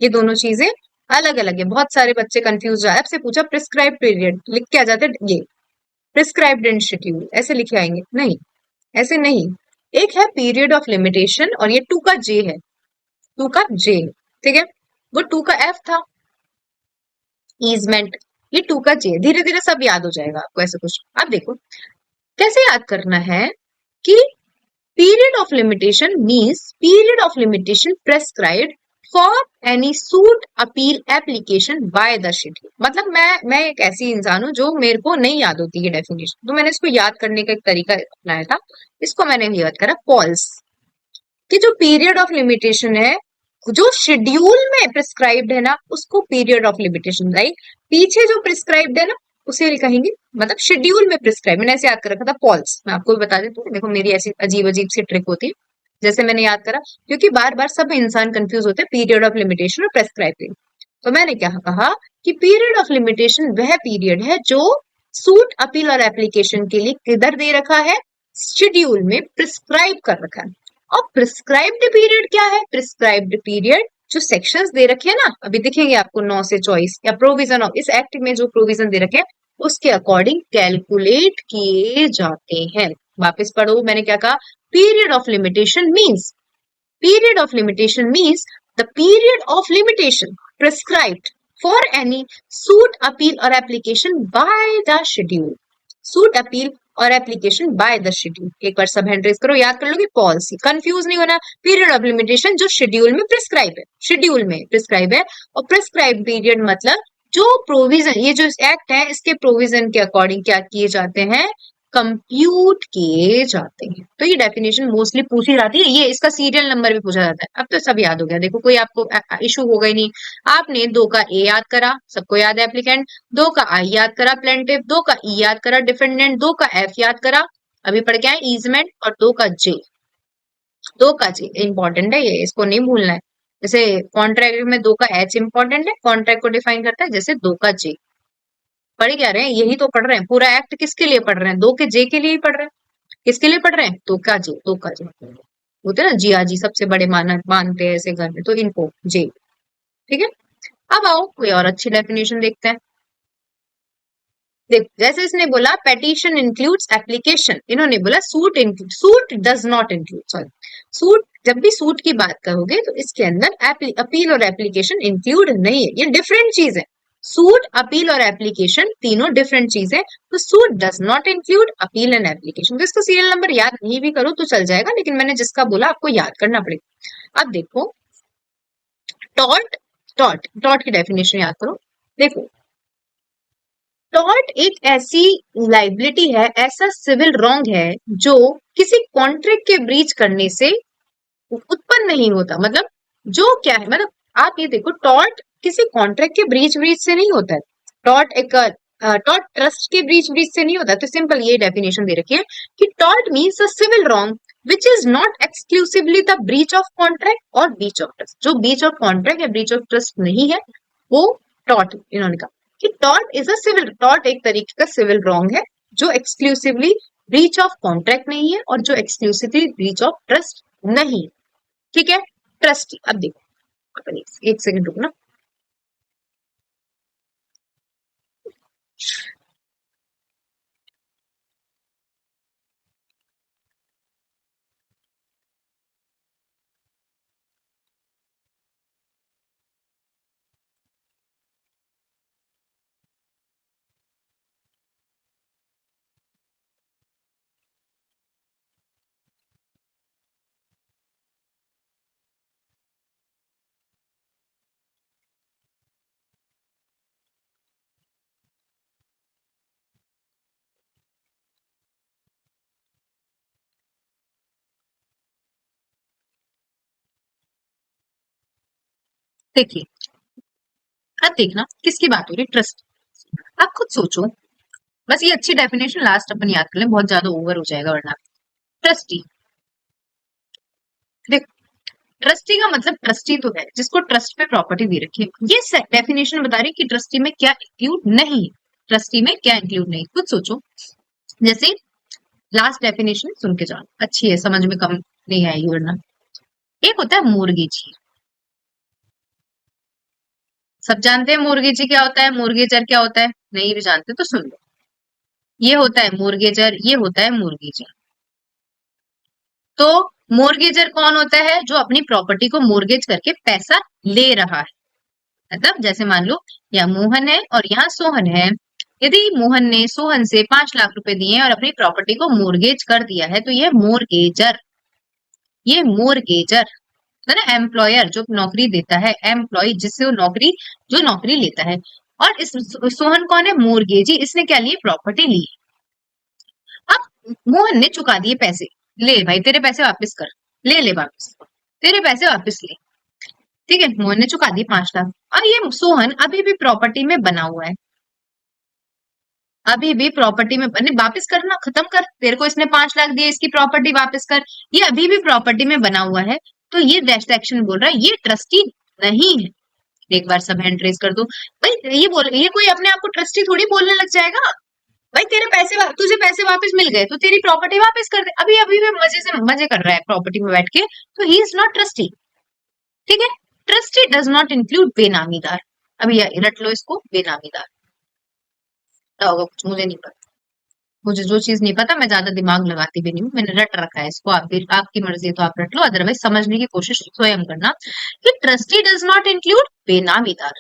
ये दोनों चीजें अलग अलग है। बहुत सारे बच्चे कंफ्यूज है, आपसे पूछा प्रिस्क्राइब्ड पीरियड लिख के आ जाते ये प्रिस्क्राइब्ड एंड शेड्यूल ऐसे लिखे आएंगे, नहीं ऐसे नहीं। एक है पीरियड ऑफ लिमिटेशन और ये टू का जे है, टू का जे। ठीक है, वो टू का एफ था ईजमेंट, ये टू का जे। धीरे धीरे सब याद हो जाएगा आपको ऐसे कुछ। अब देखो कैसे याद करना है कि period of limitation means period of limitation prescribed for any suit appeal application by the schedule. मतलब मैं एक ऐसी इंसान हूं जो मेरे को नहीं याद होती है डेफिनेशन, तो मैंने इसको याद करने का एक तरीका अपनाया था। इसको मैंने याद करा पॉल्स कि जो पीरियड ऑफ लिमिटेशन है जो शेड्यूल में प्रिस्क्राइब्ड है ना उसको पीरियड ऑफ लिमिटेशन, राइट। पीछे जो प्रिस्क्राइब्ड है ना उसे कहेंगे, मतलब शेड्यूल में प्रिस्क्राइब। मैंने ऐसे याद कर रखा था पॉल्स, मैं आपको भी बता देती हूँ। देखो मेरी ऐसी अजीब अजीब सी ट्रिक होती है जैसे मैंने याद करा, क्योंकि बार बार सब इंसान कंफ्यूज होते हैं पीरियड ऑफ लिमिटेशन और प्रेस्क्राइबिंग। तो मैंने क्या कहा कि पीरियड ऑफ लिमिटेशन वह पीरियड है जो सूट अपील और एप्लीकेशन के लिए किधर दे रखा है, शेड्यूल में प्रिस्क्राइब कर रखा है। और प्रिस्क्राइब्ड पीरियड क्या है? प्रिस्क्राइब्ड पीरियड जो सेक्शंस दे रखे हैं ना, अभी दिखेंगे आपको 9 से 24, या प्रोविजन ऑफ इस एक्ट में जो प्रोविजन दे रखे हैं उसके अकॉर्डिंग कैलकुलेट किए जाते हैं। वापस पढ़ो मैंने क्या कहा, period of limitation means the period of limitation prescribed for any suit appeal or application by the schedule, suit appeal और एप्लीकेशन बाय द शेड्यूल। एक बार सब हैंड रेज करो, याद कर लोगे पॉलिसी, कंफ्यूज नहीं होना। पीरियड ऑफ लिमिटेशन जो शेड्यूल में प्रिस्क्राइब है, शेड्यूल में प्रिस्क्राइब है, और प्रिस्क्राइब पीरियड मतलब जो प्रोविजन, ये जो एक्ट है इसके प्रोविजन के अकॉर्डिंग क्या किए जाते हैं, कंप्यूट किए जाते हैं। तो ये डेफिनेशन मोस्टली पूछी जाती है, ये इसका सीरियल नंबर भी पूछा जाता है। अब तो सब याद हो गया, देखो कोई आपको इशू होगा ही नहीं। आपने 2 का ए याद करा, सबको याद है एप्लीकेंट, 2 का आई याद करा प्लेंटिव, 2 का ई याद करा डिफेंडेंट, 2 का एफ याद करा, अभी पढ़ के आए ईजमेंट, और 2 का जे, 2 का जे इंपॉर्टेंट है, ये इसको नहीं भूलना है। जैसे कॉन्ट्रैक्ट में 2 का एच इंपॉर्टेंट है, कॉन्ट्रैक्ट को डिफाइन करता है, जैसे 2 का जे। पढ़ क्या रहे हैं, यही तो पढ़ रहे हैं। पूरा एक्ट किसके लिए पढ़ रहे हैं, 2 के जे के लिए ही पढ़ रहे हैं। किसके लिए पढ़ रहे हैं, 2 का जे, 2 का जे होते हैं ना जिया जी सबसे बड़े मानते हैं ऐसे घर में, तो इनको जे। ठीक है, अब आओ कोई और अच्छी डेफिनेशन देखते हैं। देख जैसे इसने बोला पेटिशन इंक्लूड्स एप्लीकेशन, इन्होंने बोला suit does not include, sorry suit, जब भी सूट की बात करोगे तो इसके अंदर अपील और एप्लीकेशन इंक्लूड नहीं है, ये डिफरेंट चीज है। सूट अपील और एप्लीकेशन तीनों डिफरेंट चीज है। तो suit does not include appeal and application. तो इसको सीरियल नंबर याद नहीं भी करो तो चल जाएगा, लेकिन मैंने जिसका बोला आपको याद करना पड़ेगा। अब देखो टॉर्ट, टॉर्ट की डेफिनेशन याद करो। देखो टॉर्ट एक ऐसी लाइबिलिटी है, ऐसा सिविल रॉन्ग है जो किसी कॉन्ट्रैक्ट के ब्रीच करने से उत्पन्न नहीं होता। मतलब जो क्या है, मतलब आप ये देखो टॉर्ट किसी कॉन्ट्रैक्ट के ब्रीच से नहीं होता है। टॉर्ट ट्रस्ट के ब्रीच से नहीं होता। तो सिंपल ये डेफिनेशन दे रखी है कि tort means a civil wrong which is not exclusively the breach of contract और ब्रीच ऑफ ट्रस्ट। जो ब्रीच ऑफ कॉन्ट्रैक्ट या ब्रीच ऑफ ट्रस्ट नहीं है वो टॉर्ट, इन्होंने कहा कि टॉर्ट एक तरीके का सिविल रॉन्ग है जो एक्सक्लूसिवली ब्रीच ऑफ कॉन्ट्रैक्ट नहीं है और जो एक्सक्लूसिवली ब्रीच ऑफ ट्रस्ट नहीं। ठीक है, ट्रस्टी। अब देखो, अपन एक सेकंड रुको ना। देखिए, अब देखना किसकी बात हो रही, ट्रस्ट। आप खुद सोचो, बस ये अच्छी डेफिनेशन लास्ट अपन याद कर लें, बहुत ज्यादा ओवर हो जाएगा वरना। ट्रस्टी, देख, ट्रस्टी का मतलब ट्रस्टी तो है जिसको ट्रस्ट पे प्रॉपर्टी दे रखी है। ये डेफिनेशन बता रही है कि ट्रस्टी में क्या इंक्लूड नहीं है, ट्रस्टी में क्या इंक्लूड नहीं। खुद सोचो, जैसे लास्ट डेफिनेशन सुन के जाओ, अच्छी है, समझ में कम नहीं आएगी वरना। एक होता है मोर्गेजी, सब जानते हैं मोर्गेजी क्या होता है, मोर्गेजर क्या होता है, नहीं भी जानते तो सुन लो। ये होता है मोर्गेजर, ये होता है मोर्गेजर। तो मोर्गेजर कौन होता है, जो अपनी प्रॉपर्टी को मोर्गेज करके पैसा ले रहा है। मतलब जैसे मान लो यहाँ मोहन है और यहाँ सोहन है। यदि मोहन ने सोहन से 5 लाख रुपए दिए और अपनी प्रॉपर्टी को मोर्गेज कर दिया है, तो ये मोर्गेजर, ये मोर्गेजर है ना। एम्प्लॉयर जो नौकरी देता है, एम्प्लॉय जिससे वो नौकरी, जो नौकरी लेता है। और इस सोहन कौन है, मोर्गेजी, इसने क्या लिए, प्रॉपर्टी ली। अब मोहन ने चुका दिए पैसे, ले भाई तेरे पैसे वापस कर, ले ले वापस, तेरे पैसे वापस ले। ठीक है, मोहन ने चुका दिए 5 लाख। और ये सोहन अभी भी प्रॉपर्टी में बना हुआ है, अभी भी प्रॉपर्टी में बने, वापस करना, खत्म कर, तेरे को इसने 5 लाख दिए, इसकी प्रॉपर्टी वापस कर। ये अभी भी प्रॉपर्टी में बना हुआ है, तो ये डैश एक्शन बोल रहा है ये ट्रस्टी नहीं है। एक बार सब हैंड रेज कर दो भाई। ये बोल, ये कोई अपने आप को ट्रस्टी थोड़ी बोलने लग जाएगा। भाई तेरे पैसे, तुझे पैसे वापस मिल गए तो तेरी प्रॉपर्टी वापस कर दे। अभी अभी भी मजे से मजे कर रहा है प्रॉपर्टी में बैठ के, तो ही इज नॉट ट्रस्टी। ठीक है, ट्रस्टी डज नॉट इंक्लूड बेनामीदार। अभी रट लो इसको, बेनामीदार क्या होगा कुछ मुझे नहीं पता। मुझे जो चीज नहीं पता मैं ज्यादा दिमाग लगाती भी नहीं हूँ, मैंने रट रखा है इसको। आप भी, आपकी मर्जी है तो आप रट लो, अदरवाइज समझने की कोशिश स्वयं करना कि ट्रस्टी डज नॉट इंक्लूड बेनामीदार।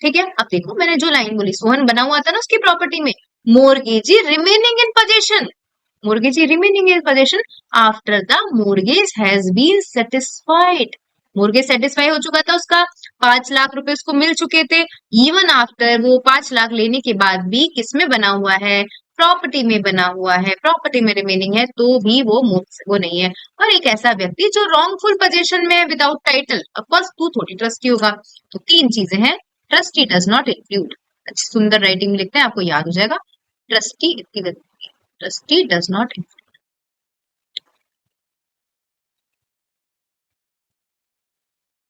ठीक है, अब देखो मैंने जो लाइन बोली, सोहन बना हुआ था ना उसकी प्रॉपर्टी में, mortgagee remaining in possession, mortgagee remaining in possession after the mortgage has been satisfied. Mortgage satisfy हो चुका था उसका, 5 लाख रुपए उसको मिल चुके थे। इवन आफ्टर, वो 5 लाख लेने के बाद भी किस में बना हुआ है, प्रॉपर्टी में बना हुआ है, प्रॉपर्टी में रिमेनिंग है, तो भी वो नहीं है। और एक ऐसा व्यक्ति जो रॉन्गफुल पोजीशन में है विदाउट टाइटल, ऑफकोर्स तू थोड़ी ट्रस्टी होगा। तो 3 चीजें हैं, ट्रस्टी डज नॉट इंक्लूड, अच्छी सुंदर राइटिंग लिखते हैं आपको याद हो जाएगा। Trustee, trustee does not,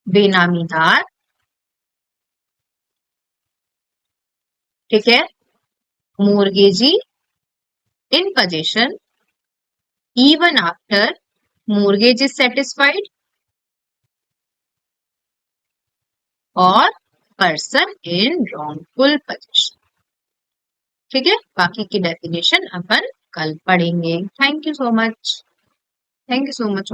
benamidar, ठीक है, mortgagee in possession even after mortgage is satisfied, or person in wrongful possession. ठीक है, बाकी की डेफिनेशन अपन कल पढ़ेंगे। Thank you so much, thank you so much.